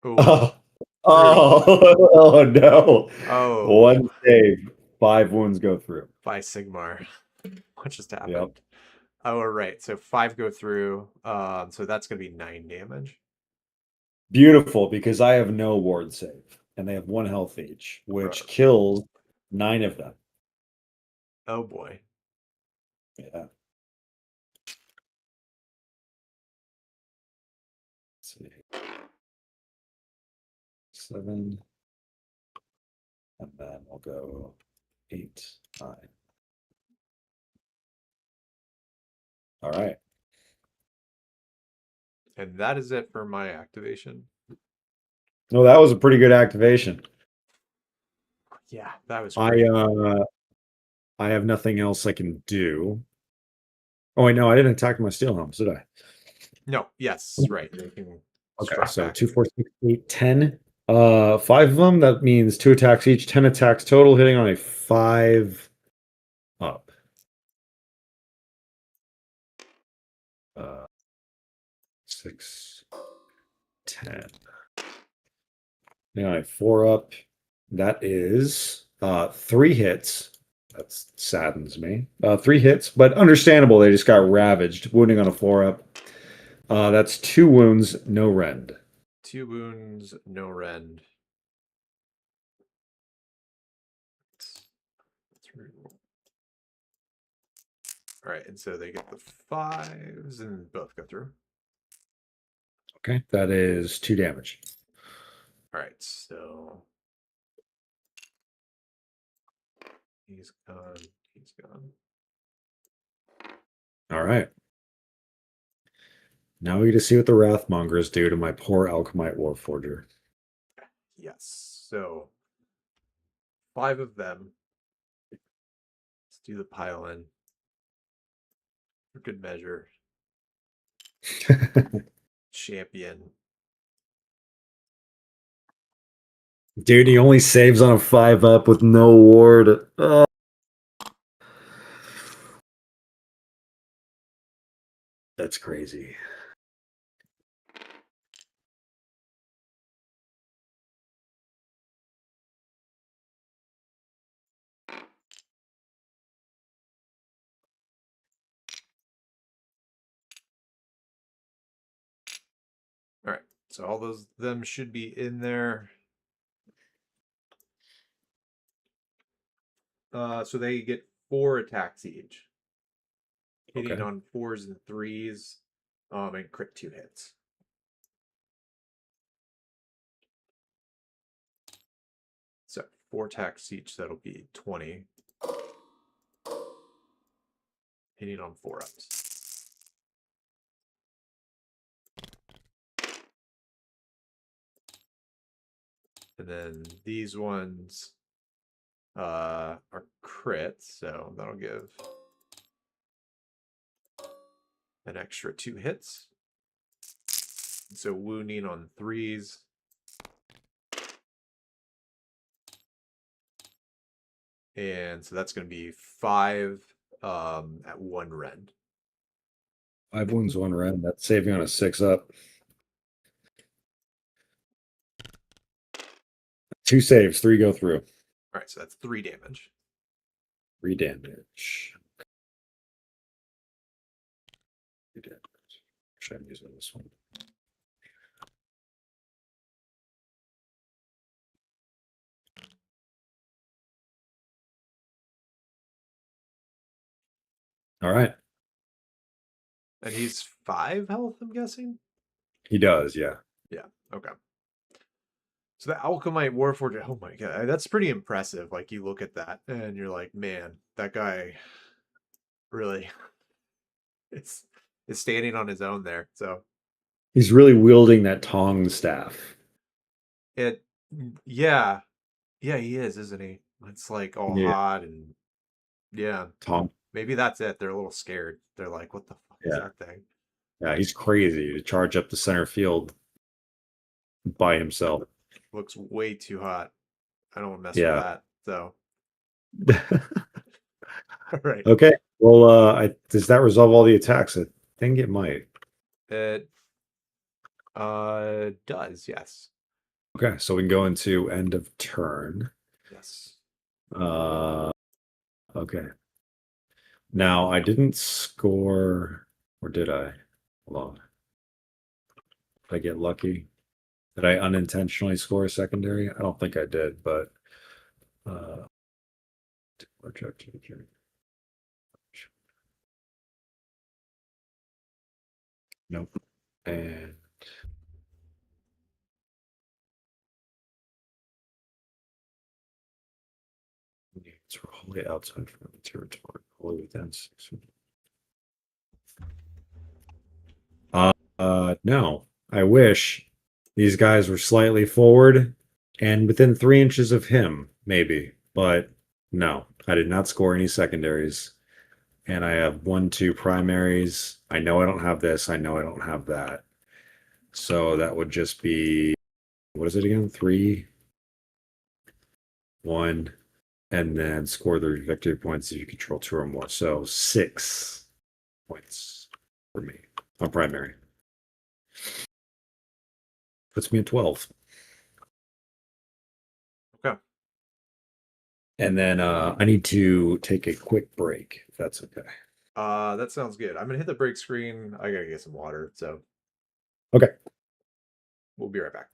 Oh, Oh, oh no. oh, 1 save, 5 wounds go through. by Sigmar. What just Yep. happened? Oh, right. So 5 go through. So that's gonna be 9 damage. Beautiful, because I have no ward save, and they have 1 health each, which Gross. kills 9 of them. Oh boy. Yeah. Let's see. 7, and then we'll go 8, 9. All right. And that is it for my activation. No, that was a pretty good activation. Yeah, that was I great. I have nothing else I can do. Oh, wait, no, I didn't attack my steel helms, did I? No, yes, right. They can Okay, struck so back. 2, 4, 6, 8, 10. 5 of them. That means 2 attacks each, 10 attacks total, hitting on a 5 up. 6, 10. Hitting on a 4 up. That is 3 hits. That saddens me. 3 hits, but understandable. They just got ravaged. Wounding on a 4 up. That's 2 wounds, no rend. 2 wounds, no rend. Let's reroll. All right, and so they get the 5s and both go through. Okay, that is 2 damage. All right, so he's gone. He's gone. All right. Now we get to see what the Wrathmongers do to my poor Alchemite Warforger. Yes. So 5 of them. Let's do the pile in for good measure. Champion. Dude, he only saves on a 5 up with no ward. That's crazy. All right. So all those them should be in there. So they get 4 attacks each, hitting Okay. on 4s and 3s, and crit 2 hits. So 4 attacks each. That'll be 20, hitting on 4 ups. And then these ones are crits, so that'll give an extra 2 hits. So wounding on 3s. And so that's going to be 5 at 1 rend. 5 wounds, 1 red. That's saving on a 6-up. 2 saves, 3 go through. All right, so that's 3 damage. 3 damage. 3 damage. Should I use this one? All right. And he's 5 health, I'm guessing? He does, yeah. Yeah, okay. So the Alchemite Warforged, oh my god, that's pretty impressive. Like, you look at that and you're like, man, that guy really is standing on his own there. So He's really wielding that tong staff. it, yeah, he is, isn't he? It's like all Yeah. hot and yeah, Tong. maybe that's it. They're a little scared. They're like, what the fuck is Yeah. that thing? Yeah, he's crazy to charge up the center field by himself. Looks way too hot. I don't want to mess Yeah. with that. So, all right. Okay. Well, does that resolve all the attacks? I think it might. It does, yes. Okay, so we can go into end of turn. Yes. Okay. Now I didn't score, or did I? Hold on. Did I get lucky? Did I unintentionally score a secondary? I don't think I did, but nope. And it's wholly outside from the territory, wholly within 6 feet. No. I wish these guys were slightly forward and within 3 inches of him, maybe. But no, I did not score any secondaries. And I have 1, 2 primaries. I know I don't have this. I know I don't have that. So that would just be, what is it again? 3, 1, and then score the victory points if you control 2 or more. So 6 points for me on primary. Puts me at 12. Okay. And then I need to take a quick break, if that's okay. That sounds good. I'm gonna hit the break screen. I gotta get some water, so Okay. we'll be right back.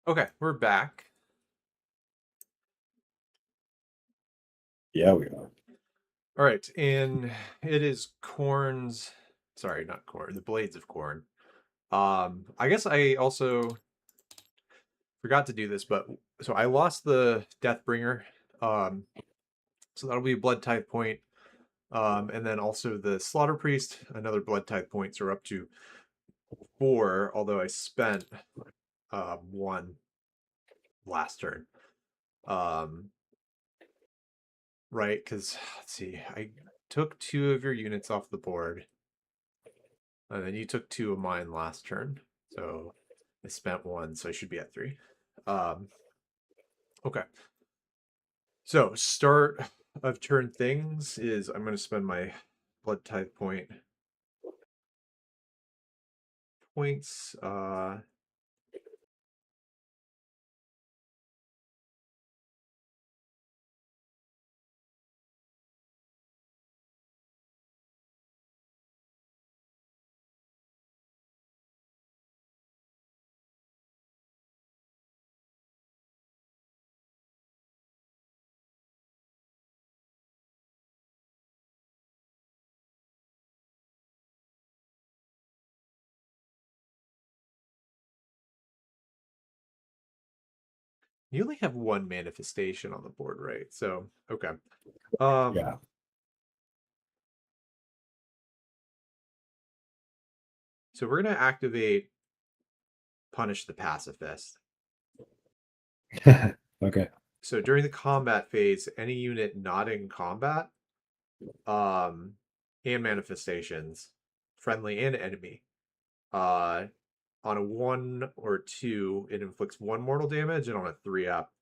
Okay, we're back. Yeah, we are. All right, and it is Khorne's. Sorry, not Khorne. The Blades of Khorne. I guess I also forgot to do this, but so I lost the Deathbringer. Um, so that'll be a blood type point. And then also the Slaughter Priest, another blood type point. So we're up to 4, although I spent 1 last turn. Um, right, because let's see, I took 2 of your units off the board, and then you took 2 of mine last turn. So I spent 1, so I should be at 3. Um, okay. So start of turn things is I'm going to spend my blood type points. You only have 1 manifestation on the board, right? So okay. Yeah. So we're going to activate Punish the Pacifist. Okay. So during the combat phase, any unit not in combat, um, and manifestations, friendly and enemy, uh, on a 1 or 2, it inflicts 1 mortal damage, and on a 3 up,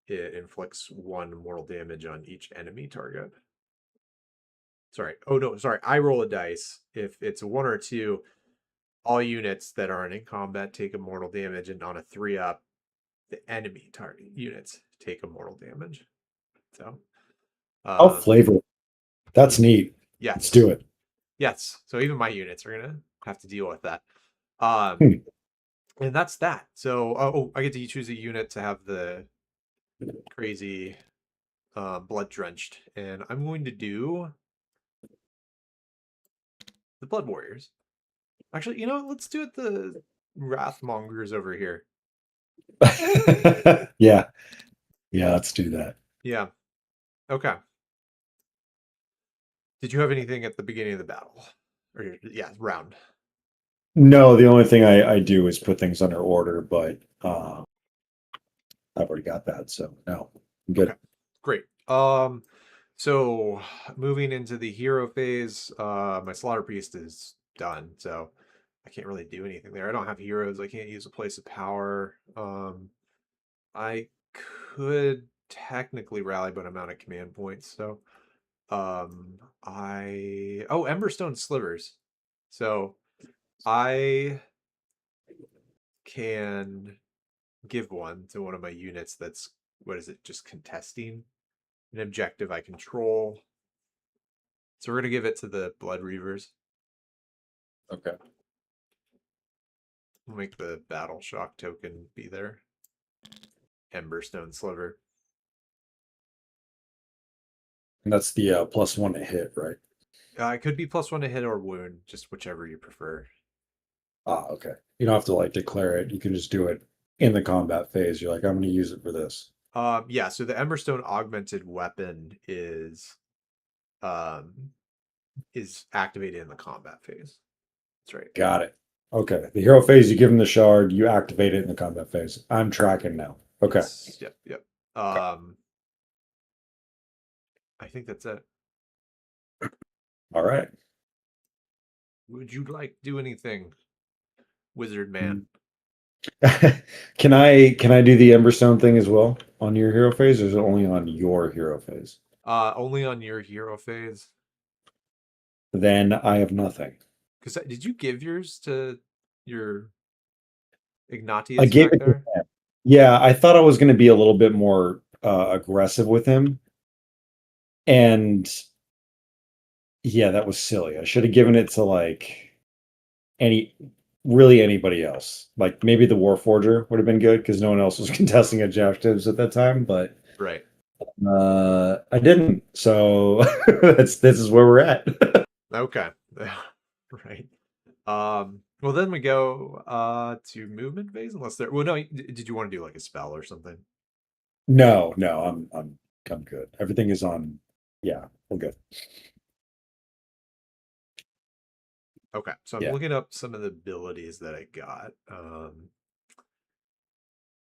it inflicts 1 mortal damage on each enemy target. Sorry. Oh no, sorry. I roll a dice. If it's a 1 or a 2, all units that aren't in combat take a mortal damage, and on a 3 up, the enemy target units take a mortal damage. So, Oh, um, flavor. That's neat. Let's yes, do it. yes. So even my units are gonna have to deal with that. Um, Hmm. and that's that. So, oh, I get to choose a unit to have the crazy blood drenched, and I'm going to do the Blood Warriors. Actually, you know what? Let's do it the Wrathmongers over here. Yeah. Yeah, let's do that. Yeah. Okay. Did you have anything at the beginning of the battle? Or yeah, round. No, the only thing I do is put things under order, but I've already got that, so no, I'm Okay. good. Great. So moving into the hero phase, my Slaughter Priest is done, so I can't really do anything there. I don't have heroes. I can't use a place of power. I could technically rally, but I'm out of command points. So, Emberstone Slivers. So I can give 1 to one of my units that's, what is it, just contesting an objective I control. So we're gonna give it to the Blood Reavers. Okay. We'll make the Battle Shock token be there. Emberstone Sliver. And that's the +1 to hit, right? It could be +1 to hit or wound, just whichever you prefer. Ah, okay. You don't have to like declare it. You can just do it in the combat phase. You're like, I'm going to use it for this. Yeah, so the Emberstone augmented weapon um is activated in the combat phase. That's right. Got it. Okay. The hero phase, you give him the shard, you activate it in the combat phase. I'm tracking now. Okay. Yes. Yep. Yep. Okay. I think that's it. All right. Would you like to do anything, Wizard Man? Mm. Can I do the Emberstone thing as well on your hero phase, or is it only on your hero phase? Only on your hero phase. Then I have nothing. Because did you give yours to your I Ignatius gave back it to there? him. Yeah, I thought I was going to be a little bit more aggressive with him, and yeah, that was silly. I should have given it to like any. really anybody else. Like maybe the Warforger would have been good because no one else was contesting objectives at that time, but Right. I didn't. So this is where we're at. Okay. Right. Well then we go to movement phase unless there well no, did you want to do like a spell or something? No, no, I'm good. Everything is on. Yeah, we're good. Okay. So I'm Yeah. looking up some of the abilities that I got.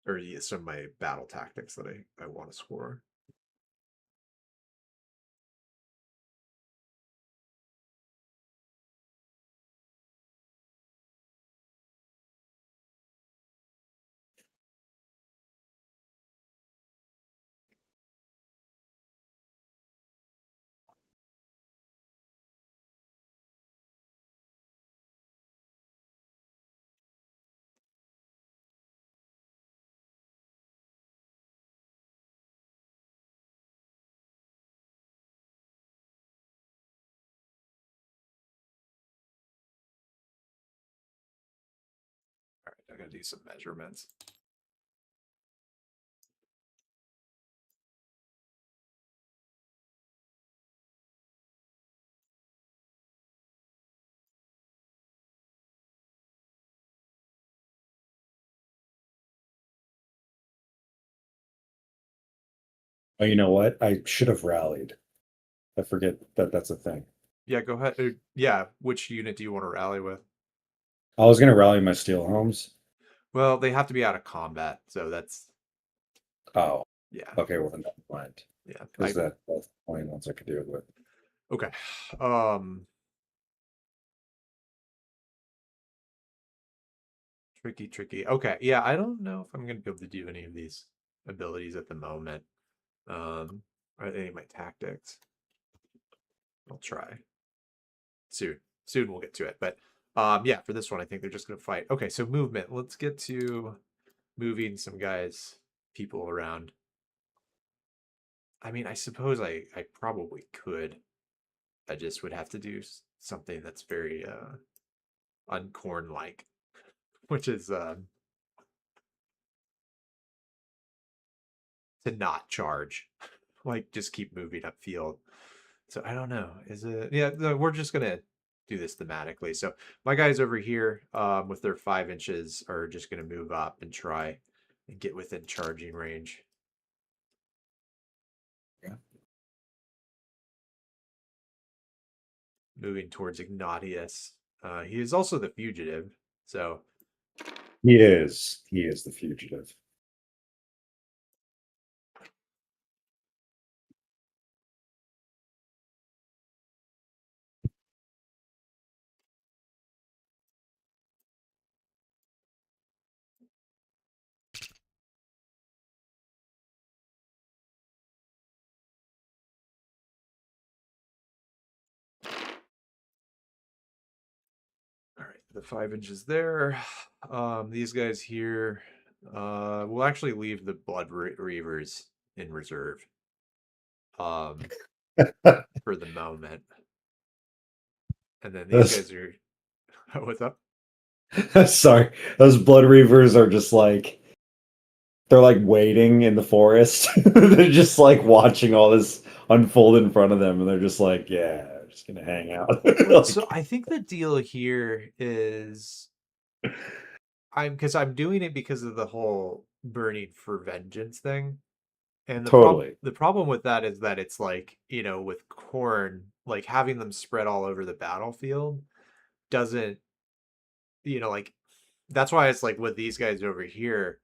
Or yeah, some of my battle tactics that I want to score. All right, I gotta do some measurements. Oh, you know what? I should have rallied. I forget that that's a thing. Yeah, go ahead. Yeah, which unit do you want to rally with? I was gonna rally my steel homes. Well, they have to be out of combat, so that's Oh, yeah, okay. Well, then never mind. yeah. Because that's the only ones I could do it with. Okay. Um, tricky, tricky. Okay, yeah, I don't know if I'm gonna be able to do any of these abilities at the moment. Or any of my tactics. I'll try soon. Soon we'll get to it. But yeah, for this one, I think they're just gonna fight. Okay, so movement. Let's get to moving some guys, people around. I mean, I suppose I probably could. I just would have to do something that's very uncorn like, which is to not charge, like just keep moving upfield. So I don't know. Is it? Yeah, no, we're just gonna do this thematically. So my guys over here, with their 5 inches, are just gonna move up and try and get within charging range. Yeah. Moving towards Ignatius. He is also the fugitive, so He is. He is the fugitive. all right, the 5 inches there. These guys here, we'll actually leave the Blood Reavers in reserve, um, for the moment. And then these Those, guys are, what's up? sorry, those blood reavers are just like they're like waiting in the forest. They're just like watching all this unfold in front of them, and they're just like, yeah, I'm just gonna hang out. Well, so Like, I think the deal here is I'm doing it because of the whole burning for vengeance thing. And totally. the problem with that is that it's like, with Khorne, like having them spread all over the battlefield doesn't, like that's why it's like with these guys over here,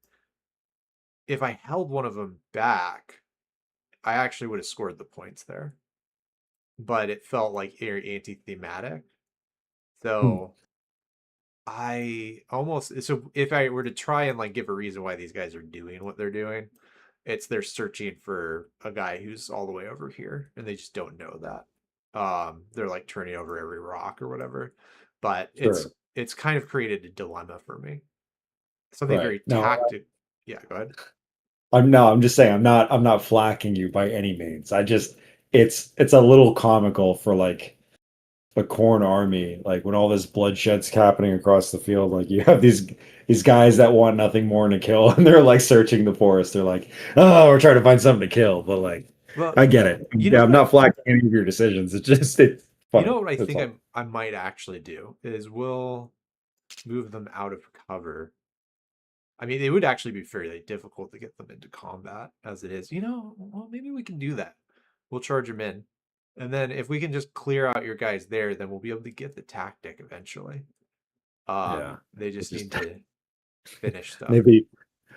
if I held one of them back, I actually would have scored the points there. But it felt like very anti-thematic. Hmm. So so if I were to try and like give a reason why these guys are doing what they're doing, it's they're searching for a guy who's all the way over here and they just don't know that. They're like turning over every rock or whatever. But Sure. it's kind of created a dilemma for me. Something Right. very No, tactic. Yeah, go ahead. I'm no, I'm just saying I'm not flacking you by any means. I just it's a little comical for like a Khorne army, like when all this bloodshed's happening across the field, like you have these guys that want nothing more than to kill, and they're like searching the forest. They're like, oh, we're trying to find something to kill, but like, Well, I get it. you know I'm what I not flagging any of your decisions. It's just it's you funny. know what I That's think all. I might actually do is we'll move them out of cover. I mean, it would actually be fairly difficult to get them into combat as it is. Well, maybe we can do that. We'll charge them in. And then if we can just clear out your guys there, then we'll be able to get the tactic eventually. Yeah, They it's just need just to finish stuff. maybe.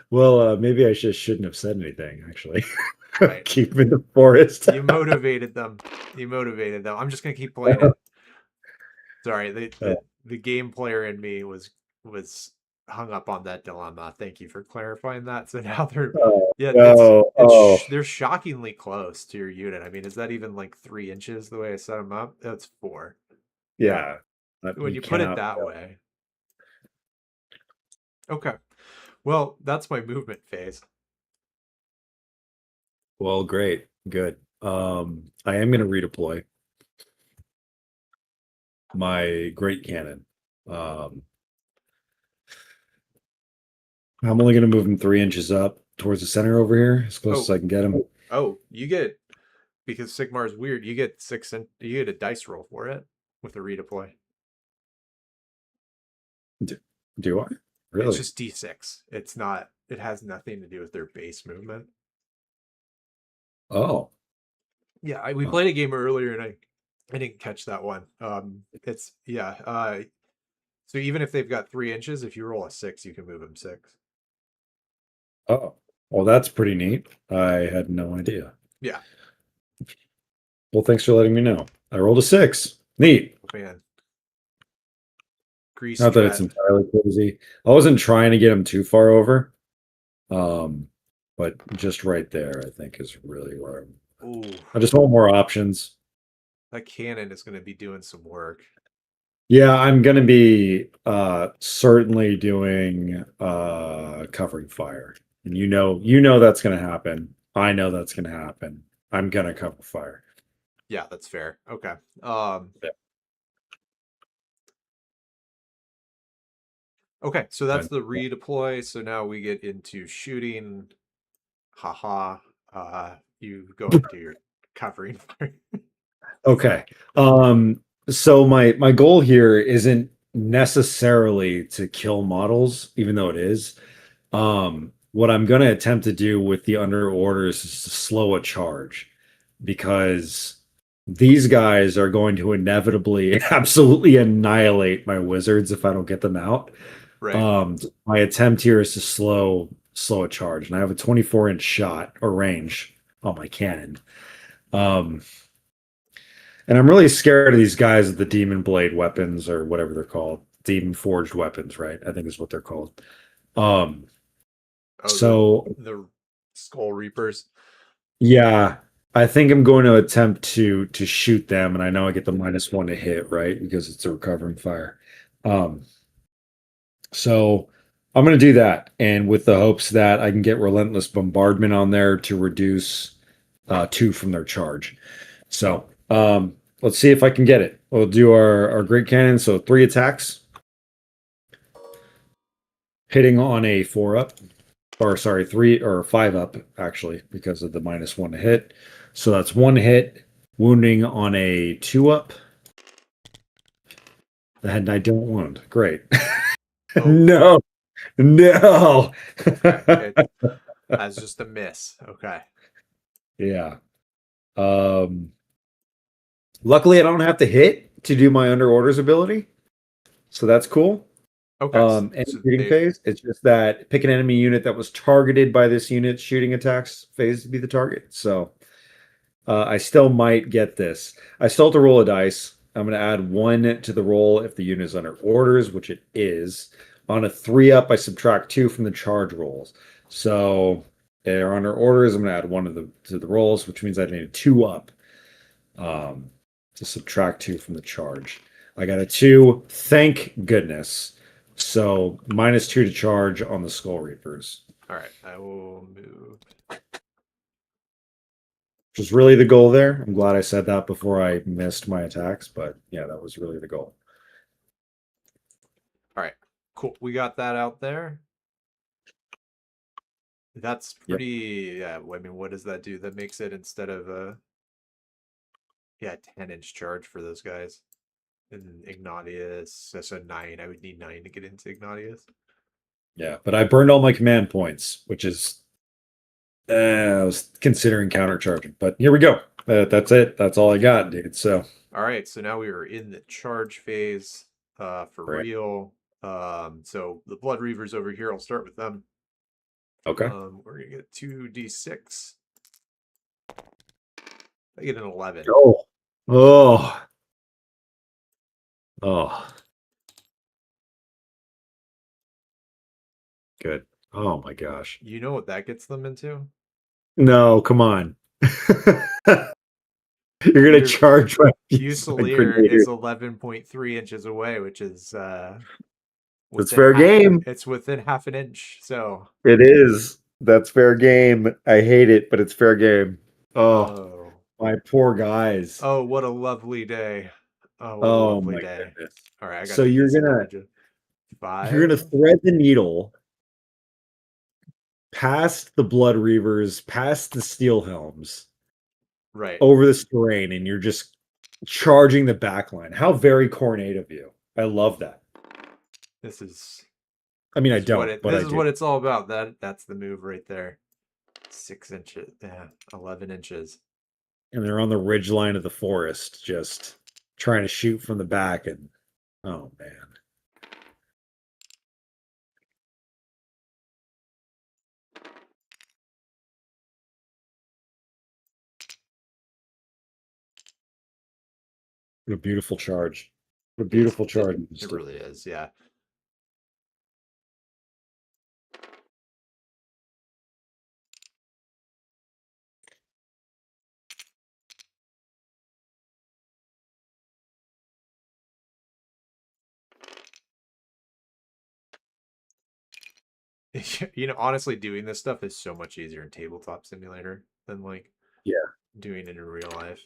Well, maybe I just shouldn't have said anything. Actually, Right. keep them in the forest. You motivated them. You motivated them. I'm just gonna keep playing it. Sorry, Uh, the game player in me was hung up on that dilemma. Thank you for clarifying that. So now they're oh yeah, no! Oh they're shockingly close to your unit. I mean, is that even like 3 inches the way I set them up? That's 4. Yeah, yeah, when you you put it cannot. that way. Okay. Well, that's my movement phase. Well, great, good. I am going to redeploy my great cannon. Um, I'm only going to move him 3 inches up towards the center over here, as close Oh, as I can get him. you get because Sigmar is weird. You get a dice roll for it with a redeploy. Do, do I? It's Really? just D6. It's not. It has nothing to do with their base movement. Oh, Yeah, we oh, played a game earlier and I didn't catch that one. It's yeah. So even if they've got 3 inches, if you roll a 6, you can move them 6. oh. Well, that's pretty neat. I had no idea. Yeah. Well, thanks for letting me know. I rolled a 6. Neat. Oh, man, grease Not that it's trap. entirely crazy. I wasn't trying to get him too far over. Um, but just right there, I think is really where Ooh, I just want more options. that cannon is going to be doing some work. Yeah, I'm gonna be certainly doing covering fire. And you know that's gonna happen. I know that's gonna happen. I'm gonna cover fire. Yeah, that's fair. Okay. Um. Yeah. Okay, so I that's the redeploy. So now we get into shooting. Haha. You go ahead and do your covering fire. Okay. So my goal here isn't necessarily to kill models, even though it is. What I'm going to attempt to do with the under orders is to slow a charge because these guys are going to inevitably absolutely annihilate my wizards if I don't get them out. Right. My attempt here is to slow a charge, and I have a 24-inch shot or range on my cannon. Um, and I'm really scared of these guys with the demon blade weapons or whatever they're called. Demon forged weapons, right? I think is what they're called. Um, Oh, so the Skull Reapers. yeah, I think I'm going to attempt to shoot them, and I know I get the -1 to hit, right? Because it's a recovering fire. Um, so I'm going to do that, and with the hopes that I can get relentless bombardment on there to reduce 2 from their charge. So let's see if I can get it. We'll do our great cannon. So 3 attacks, hitting on a 4 up, or sorry, 3 or 5 up actually, because of the -1 to hit. So that's 1 hit, wounding on a 2 up. And I don't wound. Great. Oh, No, no. it that's just a miss. Okay. Yeah. Um, luckily, I don't have to hit to do my under orders ability, so that's cool. Okay. And So shooting they phase, it's just that pick an enemy unit that was targeted by this unit's shooting attacks phase to be the target. So I still might get this. I still have to roll a dice. I'm going to add 1 to the roll if the unit is under orders, which it is. On a 3 up, I subtract 2 from the charge rolls. So they're under orders. I'm going to add 1 to the rolls, which means I need a 2 up um, to subtract 2 from the charge. I got a 2. Thank goodness. So -2 to charge on the Skull Reapers. all right. I will move. which was really the goal there. I'm glad I said that before I missed my attacks, but yeah, that was really the goal. All right, cool. We got that out there. That's Yep. pretty. Yeah, I mean, what does that do? That makes it instead of a 10-inch charge for those guys. And Ignatius, that's a 9. I would need 9 to get into Ignatius. Yeah, but I burned all my command points, which is I was considering countercharging, but here we go. That's it. That's all I got, dude. So, All right, so now we are in the charge phase for right. real. So the Blood Reavers over here, I'll start with them. Okay. We're gonna get 2d6. I get an 11. Oh, oh, oh, good. Oh my gosh. You know what that gets them into? No, come on. You're gonna Your charge my Fusilier grenadier. is 11.3 inches away, which is That's within fair game. it's within half an inch. So It is. That's fair game. I hate it, but it's fair game. Oh, oh my poor guys. oh what a lovely day. Oh, what a Oh lovely my day. goodness. All right, I So gotta hit this ninja. you're 5. gonna thread the needle past the Blood Reavers, past the Steel Helms, Right. over this terrain, and you're just charging the back line. How very Khorne of you. I love that. This is I mean, I don't, but this I is do. what it's all about. That's the move right there. 6 inches. Yeah, 11 inches. And they're on the ridge line of the forest, just trying to shoot from the back. And oh man, what a beautiful charge! What a It's beautiful it charge. it really is, yeah. You know, honestly, doing this stuff is so much easier in Tabletop Simulator than like Yeah, doing it in real life.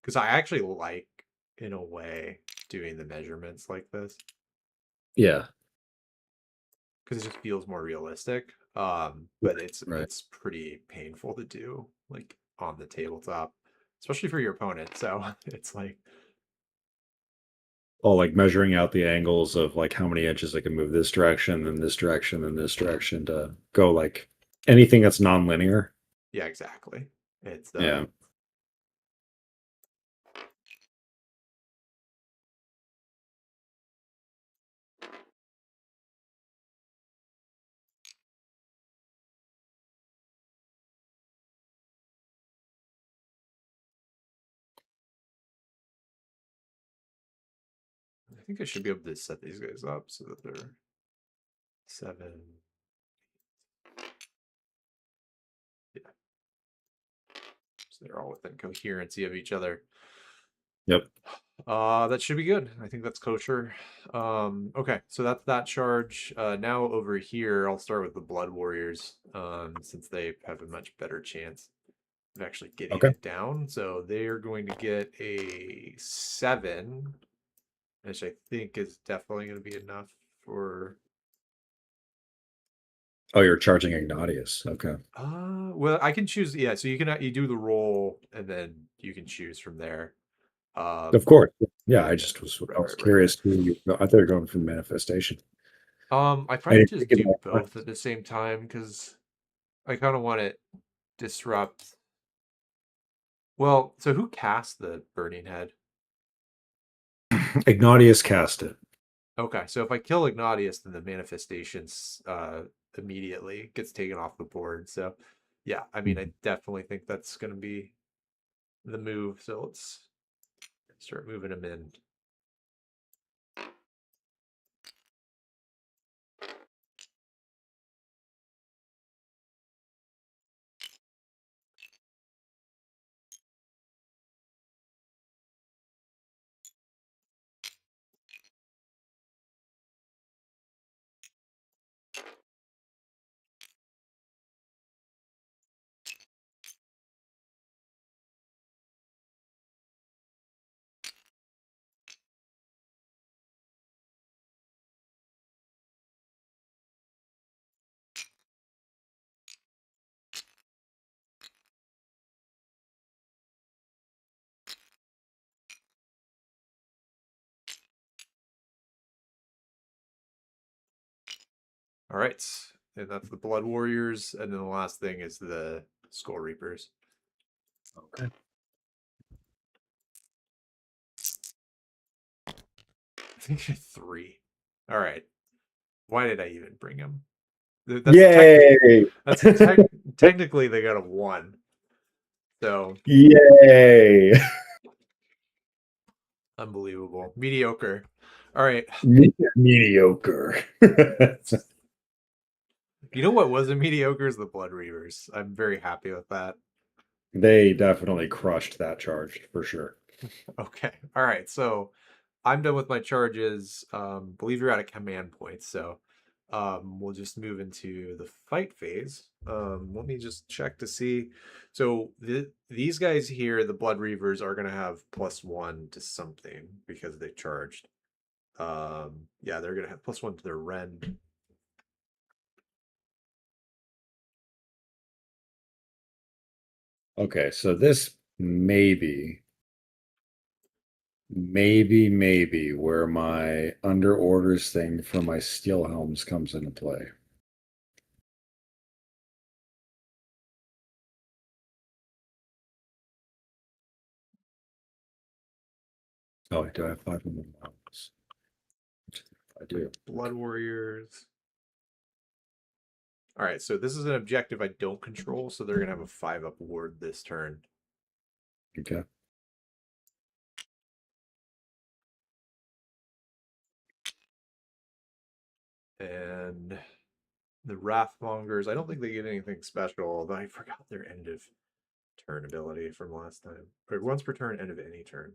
Because I actually like, in a way, doing the measurements like this yeah, because it just feels more realistic. right, But it's right. it's pretty painful to do like on the tabletop, especially for your opponent. So it's like, Oh, like measuring out the angles of like how many inches I can move this direction, then this direction, then this direction to go like anything that's non-linear. yeah, exactly. It's Yeah. I think I should be able to set these guys up so that they're 7. Yeah, so they're all within coherency of each other. Yep. That should be good. I think that's kosher. Okay, so that's that charge. Now over here, I'll start with the Blood Warriors, since they have a much better chance of actually getting Okay. it down. So they're going to get a 7, which I think is definitely going to be enough for. Oh, you're charging Ignatius. Okay. Well, I can choose. Yeah, so you do the roll, and then you can choose from there. Of Um, course. Yeah, I just was right, I was right, right, right. curious who you I thought you were going for the manifestation. I I probably didn't just think do about both at the same time because I kind of want to disrupt. Well, so who cast the Burning Head? that. Ignatius cast it. Okay, so if I kill Ignatius, then the manifestations immediately gets taken off the board. So yeah, I mean, I Mhm. definitely think that's going to be the move. So let's start moving them in. All right, and that's the Blood Warriors, and then the last thing is the Skull Reapers. Okay. I think 3. All right. Why did I even bring them? Yay! Technically they got a 1. So Yay! unbelievable. Mediocre. All right. Mediocre. You know what wasn't mediocre is the Blood Reavers. I'm very happy with that. They definitely crushed that charge for sure. Okay. All right. So I'm done with my charges. Believe you're out of command points, so we'll just move into the fight phase. Let me just check to see. So these guys here, the Blood Reavers, are gonna have +1 to something because they charged. Yeah, they're gonna have +1 to their rend. Okay, so this maybe where my under orders thing for my steel helms comes into play. Oh, do I have 5 more models? I do. Blood Warriors. All right, so this is an objective I don't control, so they're gonna have a 5-up ward this turn. Okay. And the Wrathmongers, I don't think they get anything special, although I forgot their end of turn ability from last time. Or once per turn, end of any turn.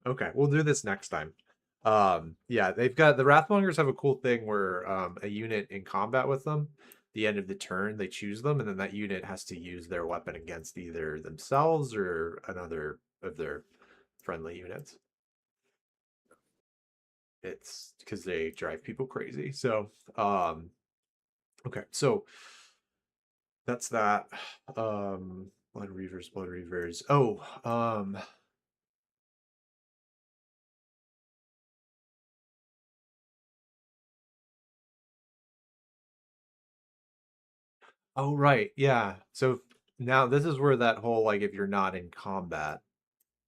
Okay, we'll do this next time. Yeah, they've got the Wrathmongers have a cool thing where a unit in combat with them, the end of the turn, they choose them, and then that unit has to use their weapon against either themselves or another of their friendly units. It's because they drive people crazy. So, okay, so that's that. Blood Reavers, Blood Reavers. Oh, oh, right. Yeah. So now this is where that whole like if you're not in combat,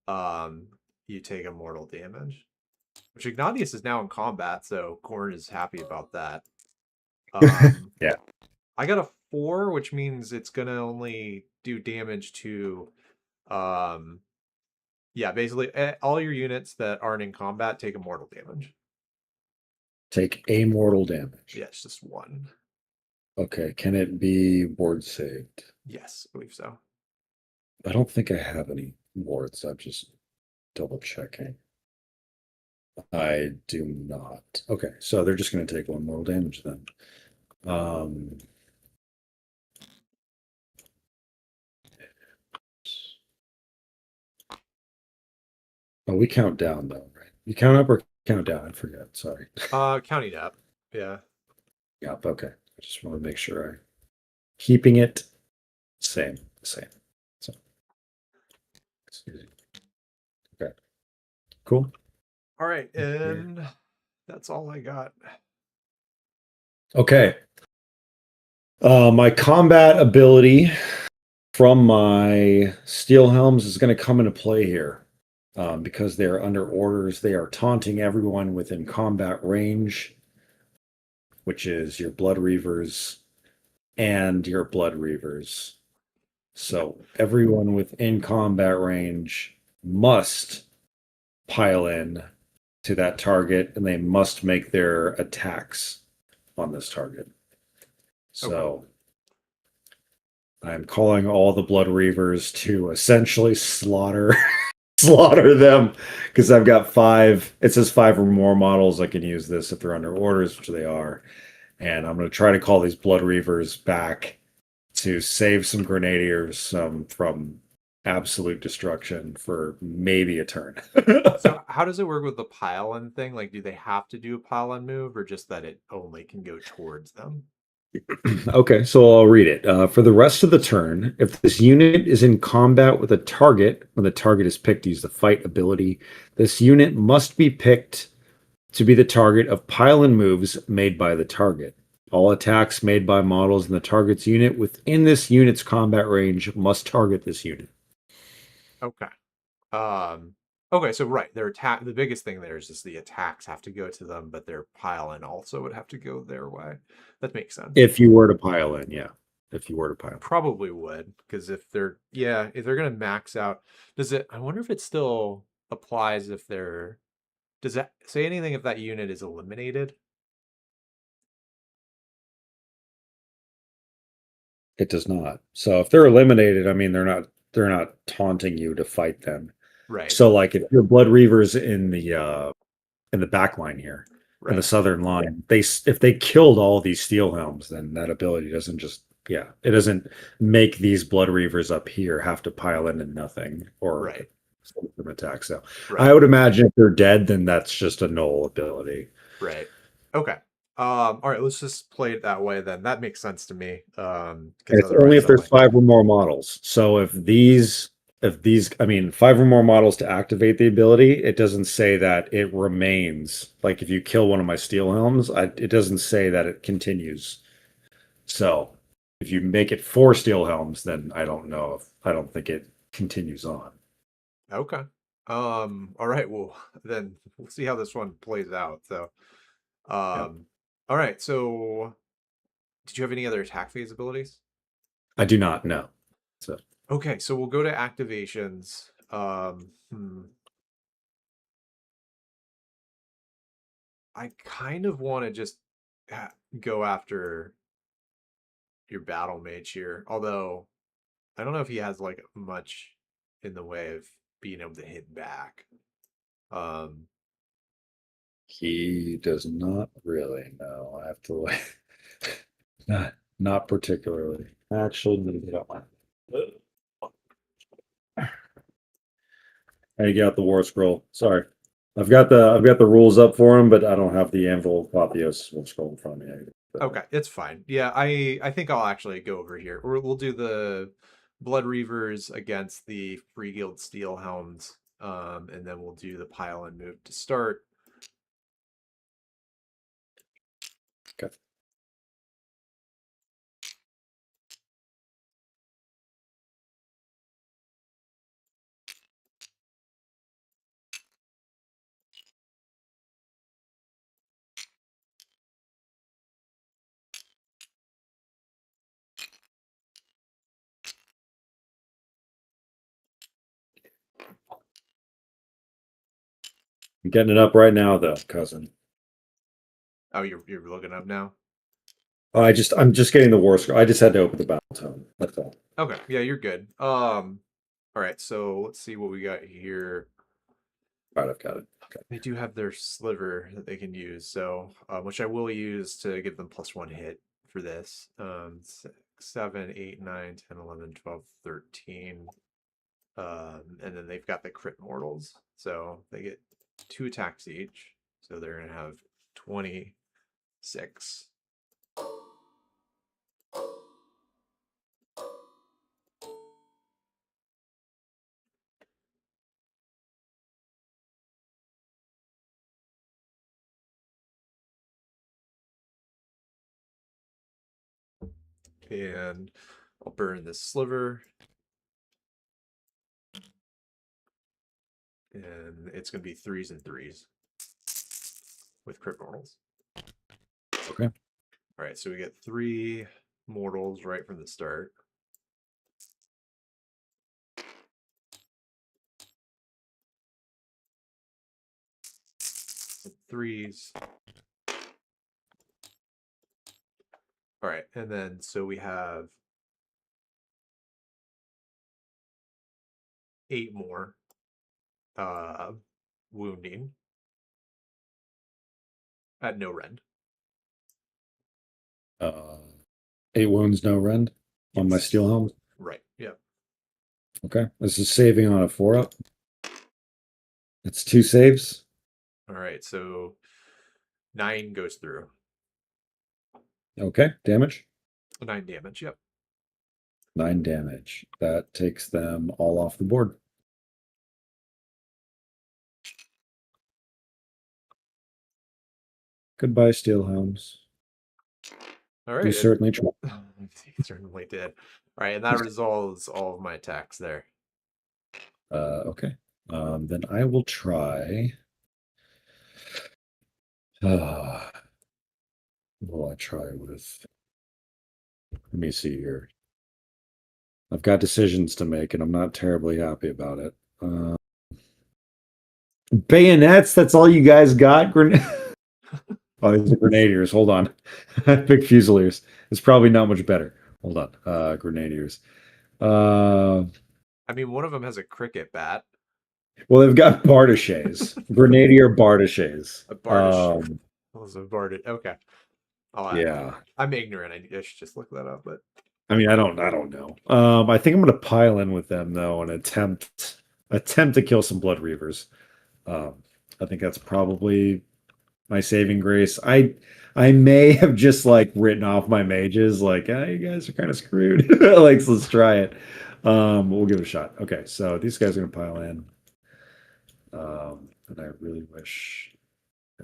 um, you take immortal damage. Which Ignatius is now in combat, so Khorne is happy about that. Yeah. I got a 4, which means it's gonna only do damage to yeah, basically all your units that aren't in combat take immortal damage. Take a mortal damage. Yeah, it's just 1. Okay, can it be ward saved? Yes, I believe so. I don't think I have any wards. I'm just double checking. I do not. Okay, so they're just going to take 1 mortal damage then. Um, oh, we count down though, right? You count up or count down? I forget. Sorry. Counting up. Yeah. Yep. Okay. I just want to make sure I keeping it same. So excuse me. Okay. Cool. All right, and that's all I got. Okay. My combat ability from my steel helms is going to come into play here. Because they're under orders, they are taunting everyone within combat range, which is your Blood Reavers and your Blood Reavers. So everyone within combat range must pile in to that target and they must make their attacks on this target. So I'm calling all the Blood Reavers to essentially slaughter them because I've got 5. It says 5 or more models. I can use this if they're under orders, which they are. And I'm going to try to call these Blood Reavers back to save some Grenadiers from absolute destruction for maybe a turn. So how does it work with the pile-in thing? Like, do they have to do a pile-in move, or just that it only can go towards them? Okay, so I'll read it. For the rest of the turn, if this unit is in combat with a target, when the target is picked to use the fight ability, this unit must be picked to be the target of pile-in moves made by the target. All attacks made by models in the target's unit within this unit's combat range must target this unit. Okay. Um, okay, so right, their attack. The biggest thing there is just the attacks have to go to them, but their pile in also would have to go their way. That makes sense. If you were to pile in, yeah. If you were to pile. Probably would, because if they're yeah, if they're gonna max out, does it? I wonder if it still applies if they're. Does that say anything if that unit is eliminated? It does not. So if they're eliminated, I mean they're not taunting you to fight them. Right, So like if your Blood Reavers in the back line here, in the right, southern line, if they killed all these steel helms, then that ability doesn't just it doesn't make these Blood Reavers up here have to pile into nothing or right, from attack. So I right. would imagine if they're dead, then that's just a null ability. Right. Okay. All right, let's just play it that way then. That makes sense to me. And Because it's only otherwise if I'm there's like, five or more models. So I mean, five or more models to activate the ability, it doesn't say that it remains. Like if you kill one of my steel helms, it doesn't say that it continues. So if you make it four steel helms, then I don't think it continues on. okay. All right, well, then we'll see how this one plays out. So, Yeah. all right, so did you have any other attack phase abilities? I do not know. So Okay, so we'll go to activations. I kind of want to just go after your battle mage here, although I don't know if he has like much in the way of being able to hit back. Um, he does not really know. I have to like not particularly. Actually, let me get out my I get out the war scroll. Sorry. I've got the rules up for him, but I don't have the Anvil Apotheos war scroll in front of me. okay, it's fine. Yeah, I think I'll actually go over here. We'll do the Blood Reavers against the Free Guild Steel Helms, and then we'll do the pile and move to start. Okay. I'm getting it up right now though, cousin. Oh, you're looking up now. I'm just getting the war scroll. I just had to open the battle tome. That's all. Okay, yeah, you're good. All right, so let's see what we got here. All right, I've got it. Okay. They do have their sliver that they can use, so which I will use to give them +1 hit for this. 6, 7, 8, 9, 10, 11, 12, 13. And then they've got the crit mortals, so they get 2 attacks each. So they're gonna have 26. And I'll burn this sliver, and it's gonna be 3s and 3s with crit mortals. Okay. All right, so we get 3 mortals right from the start. Threes. All right, and then so we have 8 more uh wounding at no rend. Uh, 8 wounds, no rend on my Yes. steel helm. Right. Yep. Okay. This is saving on a 4-up. It's 2 saves. All right, so 9 goes through. Okay, damage. 9 damage. Yep. 9 damage. That takes them all off the board. Goodbye, Steelhounds. All right. You certainly tried. He certainly did. All right, and that resolves all of my attacks there. Okay. Then I will try. What will I try with? Let me see here. I've got decisions to make, and I'm not terribly happy about it. Bayonets. That's all you guys got. Oh, these are grenadiers. Hold on. Big Fusiliers. It's probably not much better. Hold on. Grenadiers. Uh, I mean, one of them has a cricket bat. well, they've got Bardaches. Grenadier Bardaches. A Bardish. Was a Barded. Okay. Oh, Yeah. I'm ignorant. I should just look that up, but I mean, I don't know. I think I'm gonna pile in with them though and attempt to kill some Blood Reavers. I think that's probably my saving grace. I may have just like written off my mages, like, you guys are kind of screwed. Like, so let's try it. We'll give it a shot. Okay, so these guys are gonna pile in. And I really wish the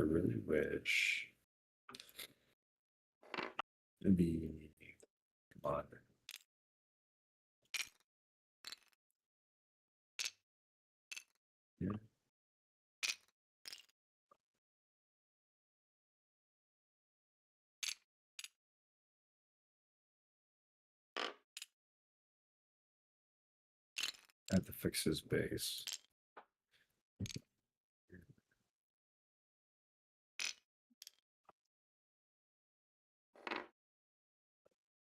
come on. Yeah. I have to fix his base.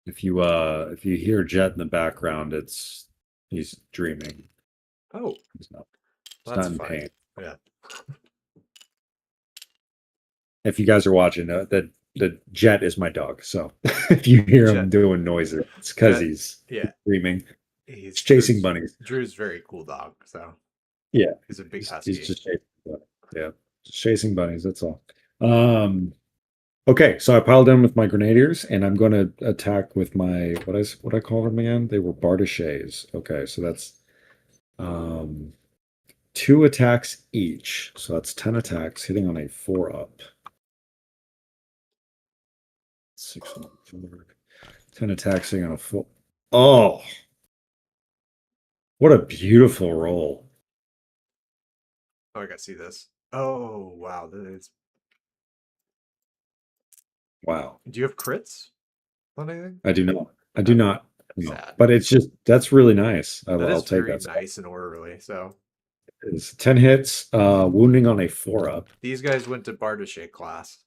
If you hear Jet in the background, he's dreaming. oh, He's not that's in fine. pain. Yeah. If you guys are watching, the Jet is my dog. So if you hear him doing noises, it's because he's dreaming. He's chasing bunnies. Drew's very cool dog. So yeah, he's a big husky. He's just chasing bunnies. Yeah, just chasing bunnies. That's all. Okay, so I piled in with my grenadiers, and I'm going to attack with my what I call them again? They were Bardaches. Okay, so that's 2 attacks each. So that's 10 attacks, hitting on a 4-up. 6, 10 attacks hitting on a 4. Oh, what a beautiful roll! Oh, I got to see this. Oh, wow. Wow. Do you have crits on anything? I do not. I do not. No. Sad. But it's just that's really nice. I'll take very that. Nice and orderly. So it's 10 hits, wounding on a 4-up. These guys went to Bardache class.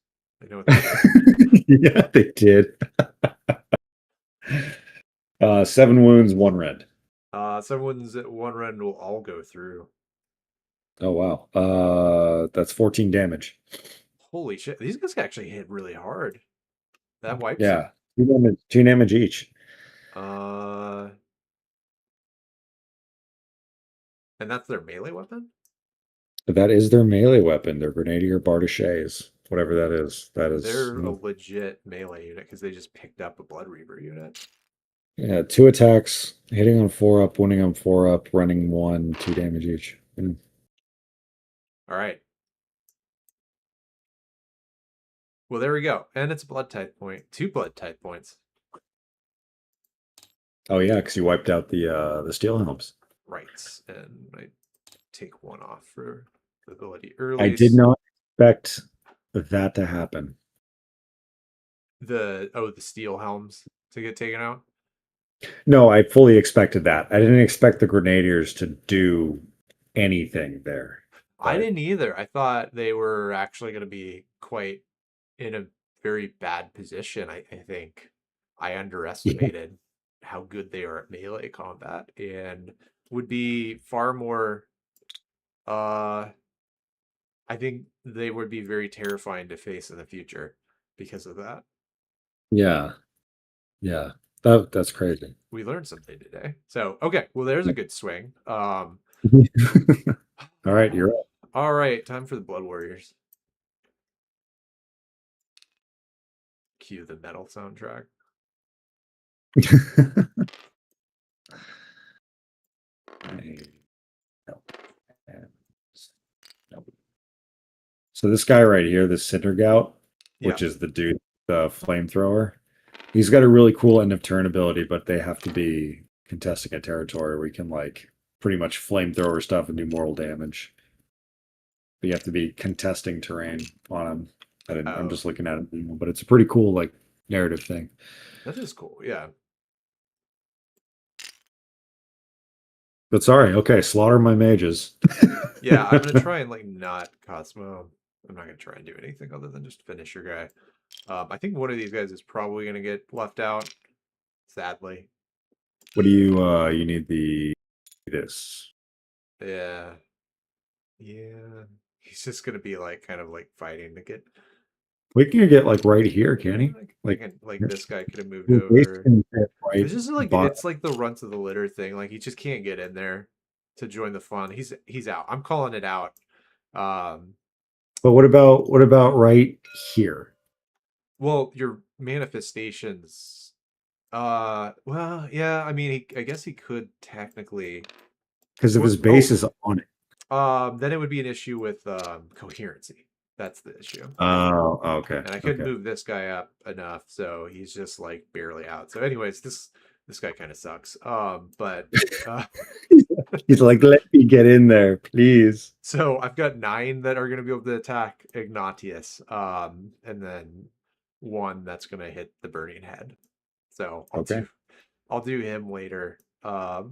They know what they're doing. Yeah, they did. 7 wounds, 1 red. 7 wounds, 1 red will all go through. Oh wow. That's 14 damage. Holy shit! These guys actually hit really hard. That wipes. Yeah, 2 damage each. And that's their melee weapon? That is their melee weapon, their Grenadier Bardaches, whatever that is. They're a legit melee unit because they just picked up a Blood Reaver unit. Yeah, 2 attacks, hitting on 4-up, wounding on 4-up, running 1, 2 damage each. All right. Well, there we go. And it's a blood type point. 2 blood type points. Oh yeah, because you wiped out the steel helms. Right. And I take 1 off for the ability early. I did not expect that to happen. The steel helms to get taken out? No, I fully expected that. I didn't expect the Grenadiers to do anything there. But I didn't either. I thought they were actually going to be quite in a very bad position. I think I underestimated how good they are at melee combat and would be far more I think they would be very terrifying to face in the future because of that. Yeah. That's crazy. We learned something today. So okay, well there's a good swing. All right, you're up. All right, time for the Blood Warriors. cue the metal soundtrack. So this guy right here, this Cinder Gout, which Yeah. is the dude, the flamethrower, he's got a really cool end of turn ability, but they have to be contesting a territory where you can like pretty much flamethrower stuff and do mortal damage. But you have to be contesting terrain on him. I'm Oh, just looking at it, but it's a pretty cool like narrative thing. that is cool. Yeah. But sorry, okay, slaughter my mages. Yeah, I'm gonna try and like not Cosmo. I'm not gonna try and do anything other than just finish your guy. I think one of these guys is probably gonna get left out, sadly. What do you need this? Yeah, yeah. He's just gonna be like kind of like fighting to get. We can get like right here, can Yeah, he? I Like can like this guy could have moved you're over. wasting it, right? It's just like But it's like the run to the litter thing. Like he just can't get in there to join the fun. He's out. I'm calling it out. Um, what about right here? well, your manifestations. Well, yeah. I mean, I guess he could technically. Because if What? his base Oh, is on it. then it would be an issue with coherency. That's the issue. Oh, okay, And I could okay. move this guy up enough, so he's just like barely out. So, anyways, this guy kind of sucks. But uh, He's like, let me get in there, please. so I've got 9 that are going to be able to attack Ignatius, and then 1 that's going to hit the Burning Head. So Okay. I'll do him later. All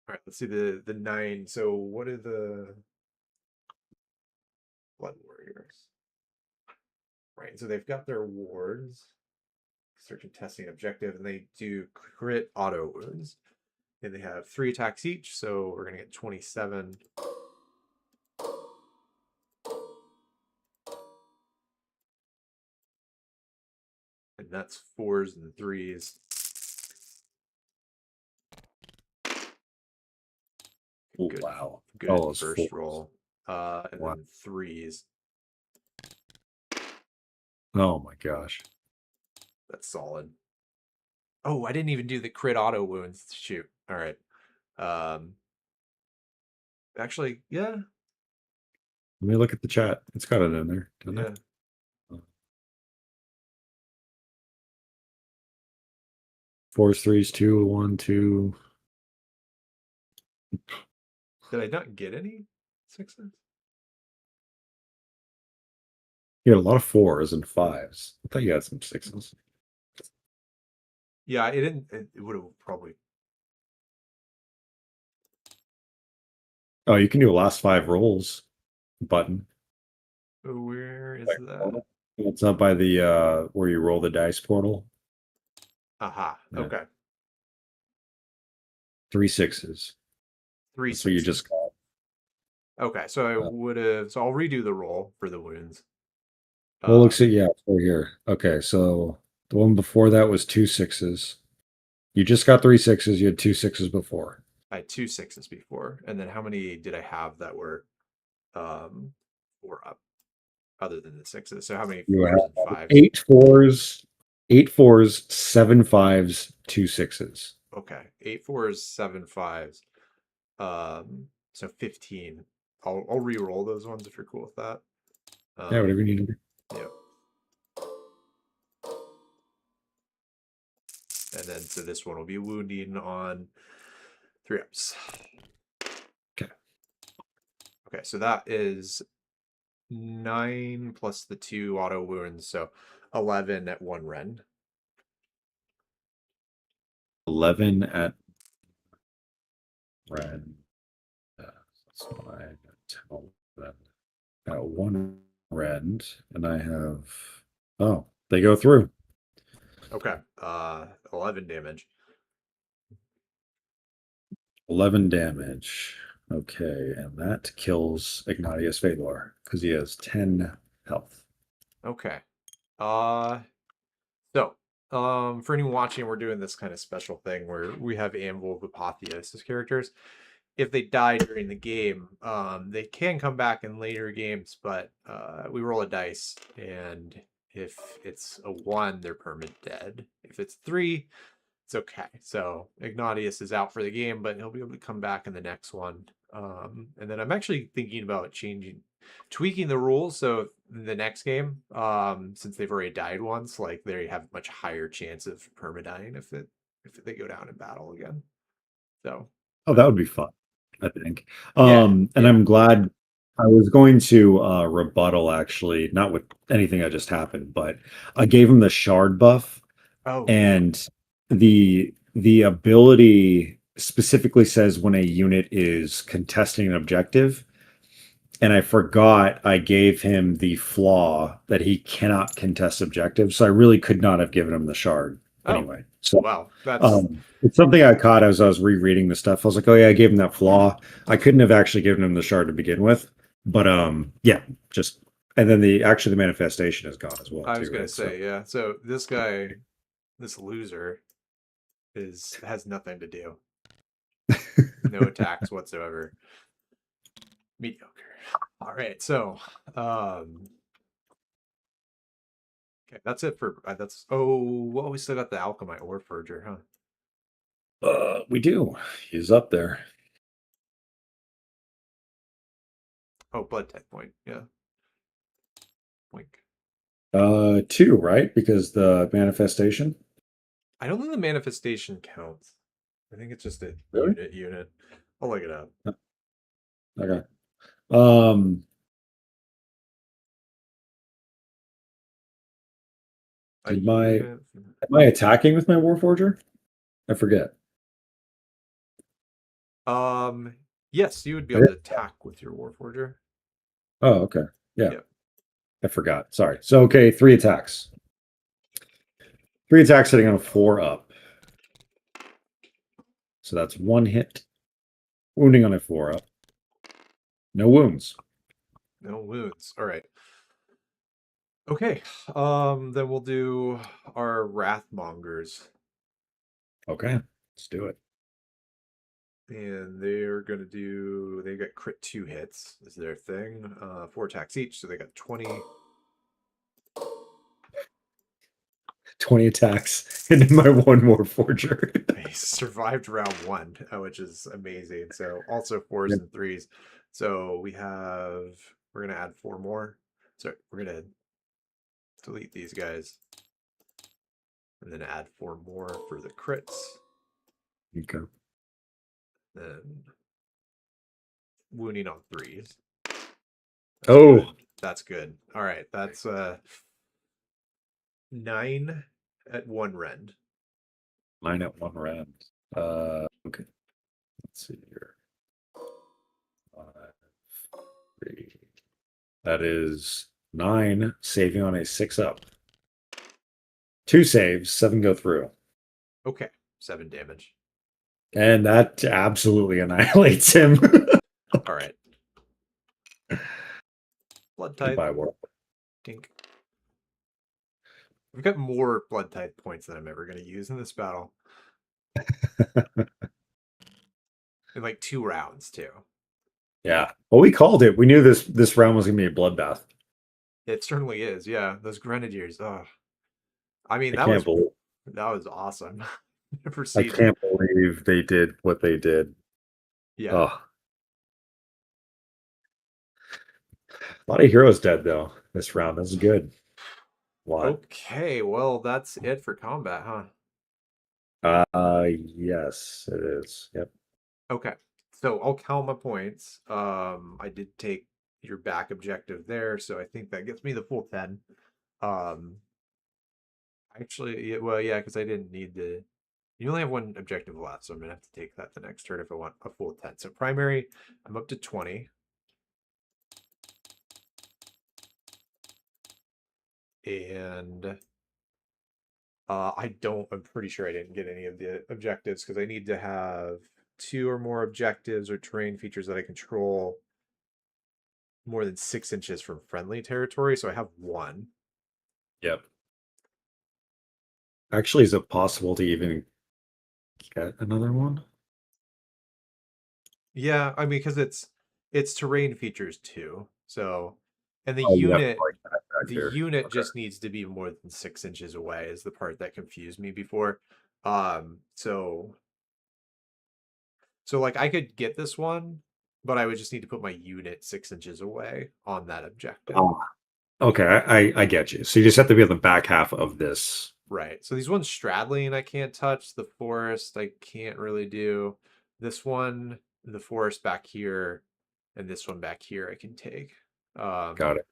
right, let's see the 9. So what are the Blood Warriors? Right, so they've got their wards, search and testing objective, and they do crit auto wounds. And they have 3 attacks each, so we're gonna get 27. And that's 4s and 3s. Oh, Good, wow. good Oh, it's first four. roll. And Wow. then 3s. Oh my gosh. That's solid. Oh, I didn't even do the crit auto wounds. Shoot. All right. Um, actually, yeah, Let me look at the chat. It's got it in there, doesn't yeah. it? Fours, threes, two, one, two. Did I not get any 6s? You had a lot of fours and fives. I thought you had some sixes. Yeah, it didn't. It would have probably. Oh, you can do a last 5 rolls button. Where is Like, that? it's up by the where you roll the dice portal. Aha. Yeah. Okay. 3 sixes. Three That's what you sixes. just got. Okay, so I would have. So I'll redo the roll for the wounds. Well, looks at Um, yeah, over here. Okay, so the one before that was 2 sixes. You just got 3 sixes. You had 2 sixes before. I had 2 6s before, and then how many did I have that were 4 up, other than the 6s? So how many You 4s and have 5s? 8 fours, 7 fives, 2 sixes. Okay, 8 4s, 7 5s. So 15. I'll re-roll those ones if you're cool with that. Yeah, whatever you need to do. Yep. And then so this one will be wounding on 3 ups. Okay. Okay, so that is 9 plus the 2 auto wounds, so 11 at 1 rend. 11 at red. That's 9, 10, 11. At 1 red, and I have. Oh, they go through. Okay, 11 damage. 11 damage. Okay, and that kills Ignatius Fedor because he has 10 health. Okay. So, for anyone watching, we're doing this kind of special thing where we have Anvil of Apotheosis characters. if they die during the game, they can come back in later games, but we roll a dice, and if it's a 1, they're permanent dead. If it's 3, it's okay. So Ignatius is out for the game, but he'll be able to come back in the next one. And then I'm actually thinking about tweaking the rules. So in the next game, since they've already died once, like they have much higher chance of permadying if they go down in battle again. So Oh, that would be fun, I think. yeah, And yeah. I'm glad I was going to rebuttal actually, not with anything that just happened, but I gave him the shard buff Oh yeah. and the ability specifically says when a unit is contesting an objective, and I forgot I gave him the flaw that he cannot contest objectives, so I really could not have given him the shard Oh anyway. So wow. That's it's something I caught as I was rereading the stuff. I was like, oh yeah, I gave him that flaw. I couldn't have actually given him the shard to begin with. But yeah, just and then the manifestation is gone as well I was too, gonna right? So say, yeah. So this guy, this loser, has nothing to do. No attacks whatsoever. Mediocre. All right, so um okay, that's it for that's well, we still got the alchemite ore forger, huh? we do. He's up there. Oh, blood type point, yeah. Wink. Two, right? Because the manifestation. I don't think the manifestation counts. I think it's just a Really? unit. I'll look it up. Okay. Um, A did my unit. am I attacking with my Warforger? I forget. Yes, you would be able Okay. to attack with your warforger. Oh, okay. Yeah, Yep. I forgot. Sorry. So okay, three attacks. Three attacks hitting on a 4 up. So that's one hit. Wounding on a 4 up. No wounds. No wounds. All right. Okay. Then we'll do our Wrathmongers. Okay, let's do it. And they're gonna do they got crit 2 hits is their thing. 4 attacks each, so they got 20. 20 attacks into my one Warforger. They survived round 1, which is amazing. So also fours Yep. and threes. So we're gonna add 4 more. So we're gonna delete these guys and then add 4 more for the crits. Okay. Then wounding on threes. That's Oh, good. That's good. All right. That's 9 at 1 rend. mine at one round. Okay. Let's see here. 5, 3. That is 9 saving on a 6 up. 2 saves, 7 go through. Okay. 7 damage. And that absolutely annihilates him. All right. Blood type. Goodbye, War. Dink. We've got more blood type points than I'm ever going to use in this battle. In like 2 rounds, too. Yeah. Well, we called it. We knew this round was gonna be a bloodbath. It certainly is. Yeah. Those grenadiers. Oh, I mean, I can't believe that was awesome. Never I seen it. can't believe they did what they did. Yeah. Oh, a lot of heroes dead though this round. That's good. A lot. Okay. Well, that's it for combat, huh? Yes, it is. Yep. Okay. So I'll count my points. I did take your back objective there, so I think that gets me the full 10. Um, actually, yeah, well, yeah, because I didn't need the. You only have one objective left, so I'm gonna have to take that the next turn if I want a full 10. So primary, I'm up to 20. And I'm pretty sure I didn't get any of the objectives because I need to have 2 or more objectives or terrain features that I control more than 6 inches from friendly territory. So I have 1. Yep. Actually, is it possible to even get another one? Yeah, I mean, because it's terrain features too. So, and Oh, you have to like that back the here. unit Okay. just needs to be more than 6 inches away is the part that confused me before. So like I could get this one, but I would just need to put my unit 6 inches away on that objective. Ah, okay, I get you. So you just have to be on the back half of this. Right. So these ones straddling I can't touch. The forest I can't really do. This one, the forest back here, and this one back here I can take. Um, Got it.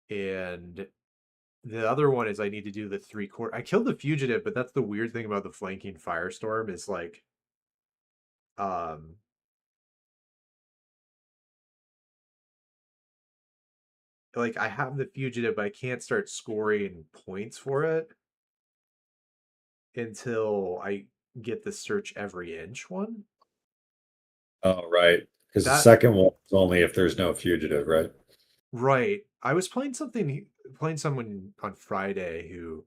and the other one is I need to do the 3/4. I killed the fugitive, but that's the weird thing about the flanking firestorm is um like I have the fugitive, but I can't start scoring points for it until I get the search every inch one. Oh, right. Because the That second one is only if there's no fugitive, right? right. I was playing someone on Friday who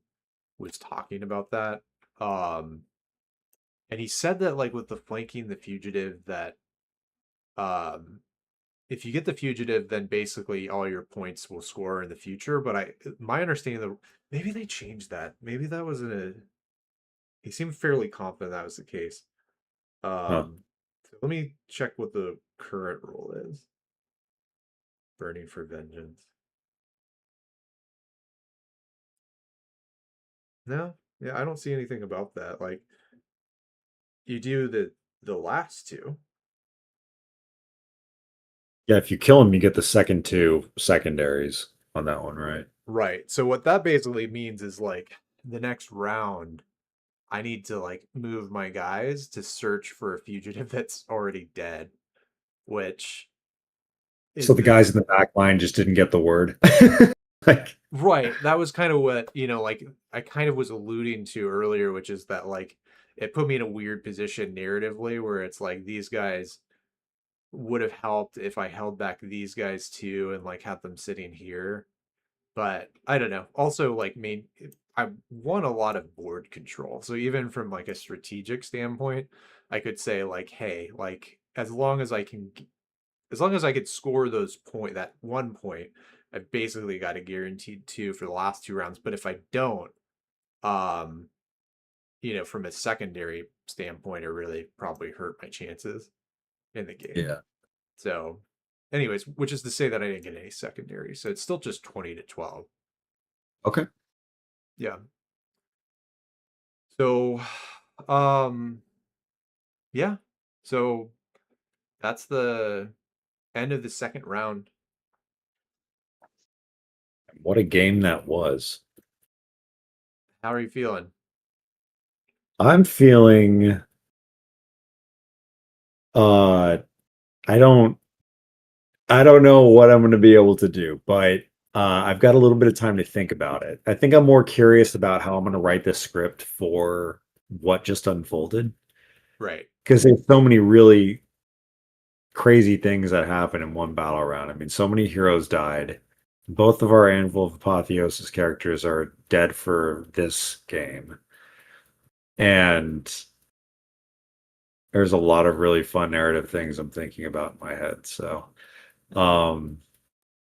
was talking about that. Um and he said that like with the flanking the fugitive that um if you get the fugitive, then basically all your points will score in the future. But my understanding of maybe they changed that. Maybe that wasn't a. He seemed fairly confident that was the case. Huh. So let me check what the current rule is. Burning for vengeance. No, yeah, I don't see anything about that. Like you do the last two, Yeah, if you kill him, you get the second two secondaries on that one, right? right? So what that basically means is like the next round I need to like move my guys to search for a fugitive that's already dead, which So is the the guys in the back line just didn't get the word. Like, right. That was kind of what, like I kind of was alluding to earlier, which is that like it put me in a weird position narratively where it's like these guys would have helped if I held back these guys too and like had them sitting here. But I don't know. Also, like, I want a lot of board control. So even from like a strategic standpoint, I could say like, hey, like as long as I could score that 1 point, I basically got a guaranteed two for the last two rounds. But if I don't, um, from a secondary standpoint, it really probably hurt my chances in the game. yeah. So, anyways, which is to say that I didn't get any secondary. So it's still just 20-12. Okay. Yeah. So, um, yeah. So that's the end of the second round. What a game that was. How are you feeling? I'm feeling uh I don't I don't know what I'm going to be able to do, but I've got a little bit of time to think about it. I think I'm more curious about how I'm going to write this script for what just unfolded Right. because there's so many really crazy things that happen in one battle round. I mean, so many heroes died. Both of our Anvil of Apotheosis characters are dead for this game. And there's a lot of really fun narrative things I'm thinking about in my head. So, um,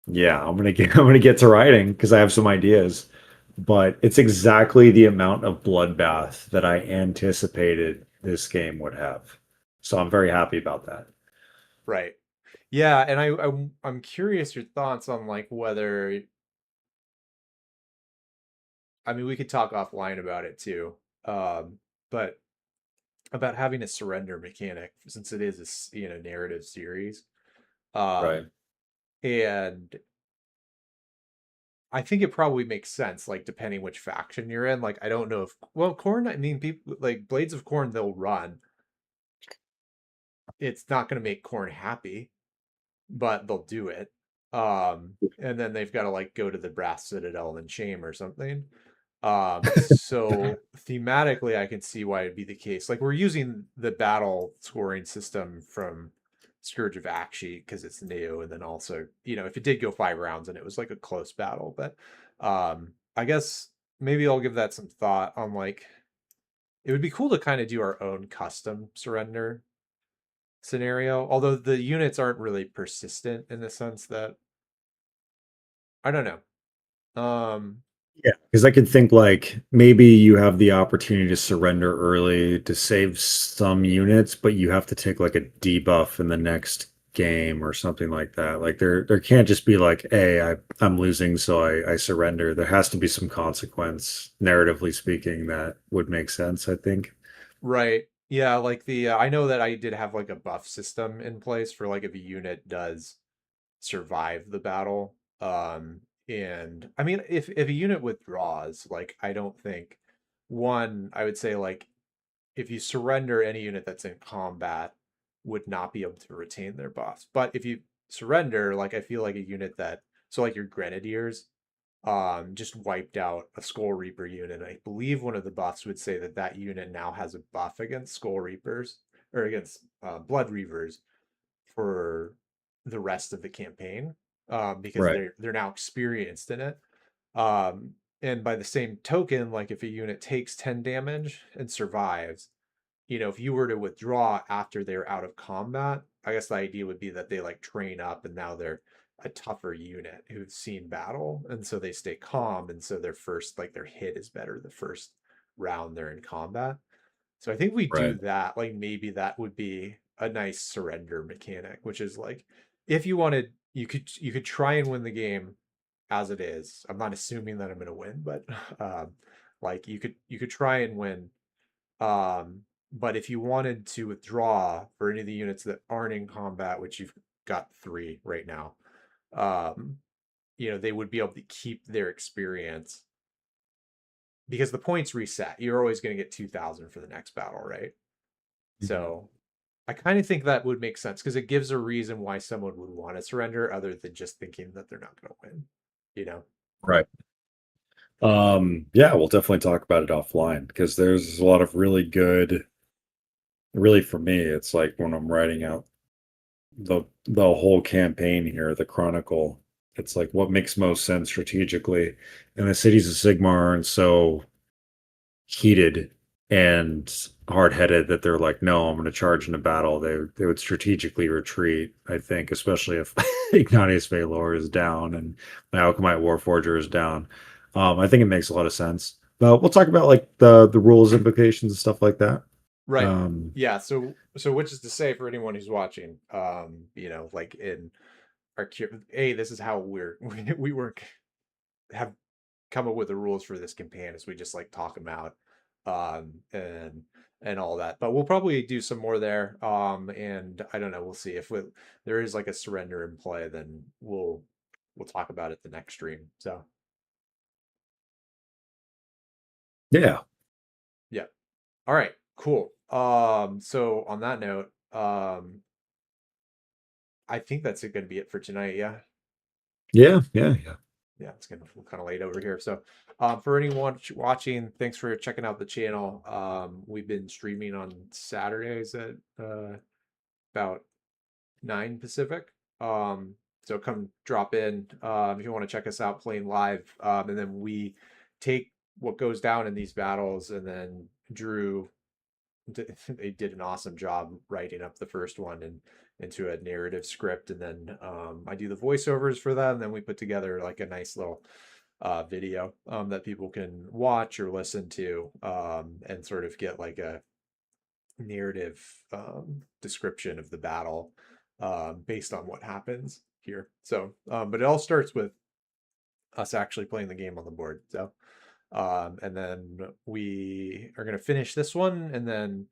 yeah, I'm gonna get to writing because I have some ideas. But it's exactly the amount of bloodbath that I anticipated this game would have. So I'm very happy about that. Right. Yeah, and I'm curious your thoughts on like whether I mean we could talk offline about it too. But about having a surrender mechanic since it is narrative series. Right. Um and I think it probably makes sense like depending which faction you're in. Like I don't know if Khorne, I mean people like Blades of Khorne they'll run. It's not going to make Khorne happy, but they'll do it. And then they've got to like go to the Brass Citadel and shame or something. So thematically, I can see why it'd be the case. Like we're using the battle scoring system from Scourge of Akshi because it's new, and then also, if it did go 5 rounds and it was like a close battle, but I guess maybe I'll give that some thought on like it would be cool to kind of do our own custom surrender scenario. Although the units aren't really persistent in the sense that I don't know. Yeah, because I could think like maybe you have the opportunity to surrender early to save some units, but you have to take like a debuff in the next game or something like that. Like there can't just be like, hey, I'm losing, so I surrender. There has to be some consequence, narratively speaking, that would make sense, I think. Right. Yeah, like the I know that I did have like a buff system in place for like if a unit does survive the battle. And I mean if a unit withdraws, like I don't think one, I would say like if you surrender any unit that's in combat would not be able to retain their buffs. But if you surrender, like I feel like a unit that so like your grenadiers just wiped out a Skull Reaper unit. I believe one of the buffs would say that that unit now has a buff against Skull Reapers or against Blood Reavers for the rest of the campaign because Right. they're now experienced in it. Um, and by the same token, like if a unit takes 10 damage and survives, if you were to withdraw after they're out of combat, I guess the idea would be that they like train up and now they're a tougher unit who've seen battle. And so they stay calm. And so their first, like their hit is better the first round they're in combat. So I think we do Right. that. Like maybe that would be a nice surrender mechanic, which is like if you wanted, you could try and win the game as it is. I'm not assuming that I'm going to win, but like you could try and win um, but if you wanted to withdraw for any of the units that aren't in combat, which you've got three right now, um, they would be able to keep their experience because the points reset. You're always going to get 2,000 for the next battle, right? Mhm. So I kind of think that would make sense because it gives a reason why someone would want to surrender other than just thinking that they're not going to win, you know? Right. Yeah, we'll definitely talk about it offline because there's a lot of really good, really for me, it's like when I'm writing out the whole campaign here, the chronicle, it's like what makes most sense strategically. And the cities of Sigmar aren't so heated and hard-headed that they're like, no, I'm going to charge into battle. They would strategically retreat, I think, especially if Ignatius Valor is down and my Alchemite Warforger is down. I think it makes a lot of sense. But we'll talk about like the rules implications and stuff like that. Right. Um, Yeah. So which is to say for anyone who's watching, like in our this is how we work have come up with the rules for this campaign is we just like talk them out and all that. But we'll probably do some more there. And I don't know, we'll see if there is like a surrender in play, then we'll talk about it the next stream. So yeah, yeah. All right, cool. So on that note, I think that's gonna be it for tonight. Yeah. yeah. Yeah, it's getting kind of late over here. So, for anyone watching, thanks for checking out the channel. We've been streaming on Saturdays at about 9 Pacific. So come drop in if you want to check us out playing live. And then we take what goes down in these battles, and then Drew they did an awesome job writing up the first one and into a narrative script, and then I do the voiceovers for them. Then we put together like a nice little video that people can watch or listen to and sort of get like a narrative description of the battle based on what happens here. So, but it all starts with us actually playing the game on the board. So, and then we are going to finish this one, and then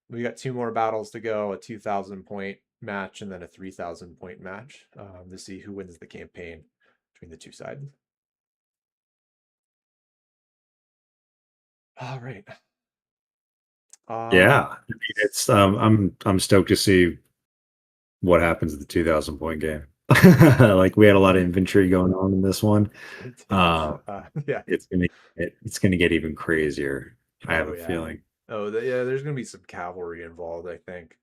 we got two more battles to go, a 2,000 point match and then a 3,000 point match to see who wins the campaign between the two sides. All right. Yeah. Um, I mean, it's I'm stoked to see what happens at the 2000 point game. Like we had a lot of infantry going on in this one. it did. Uh, Yeah. it's gonna get even crazier. I have Oh, a yeah. feeling. Oh, yeah. There's going to be some cavalry involved, I think.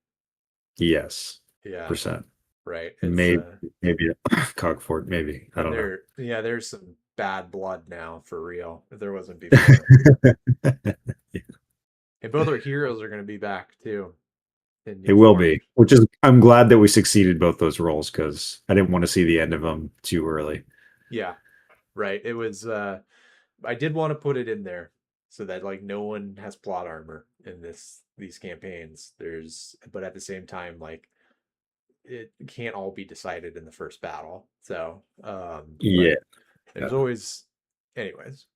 Yes, Yeah. percent. Right. It's, Maybe maybe a Cogfort, maybe. I and don't know. there's some bad blood now for real. If there wasn't before. And both our heroes are going to be back too. in It new will form. be, which is I'm glad that we succeeded both those roles because I didn't want to see the end of them too early. Yeah, right. It was I did want to put it in there so that like no one has plot armor in these campaigns. But at the same time, like it can't all be decided in the first battle. So, Yeah. but there's always, anyways.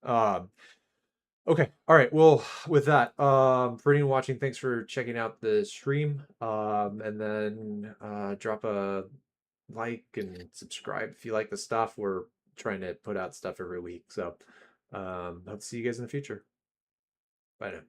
Okay, all right. Well, with that, for anyone watching, thanks for checking out the stream. And then drop a like and subscribe if you like the stuff. We're trying to put out stuff every week. So, hope to see you guys in the future. Bye now.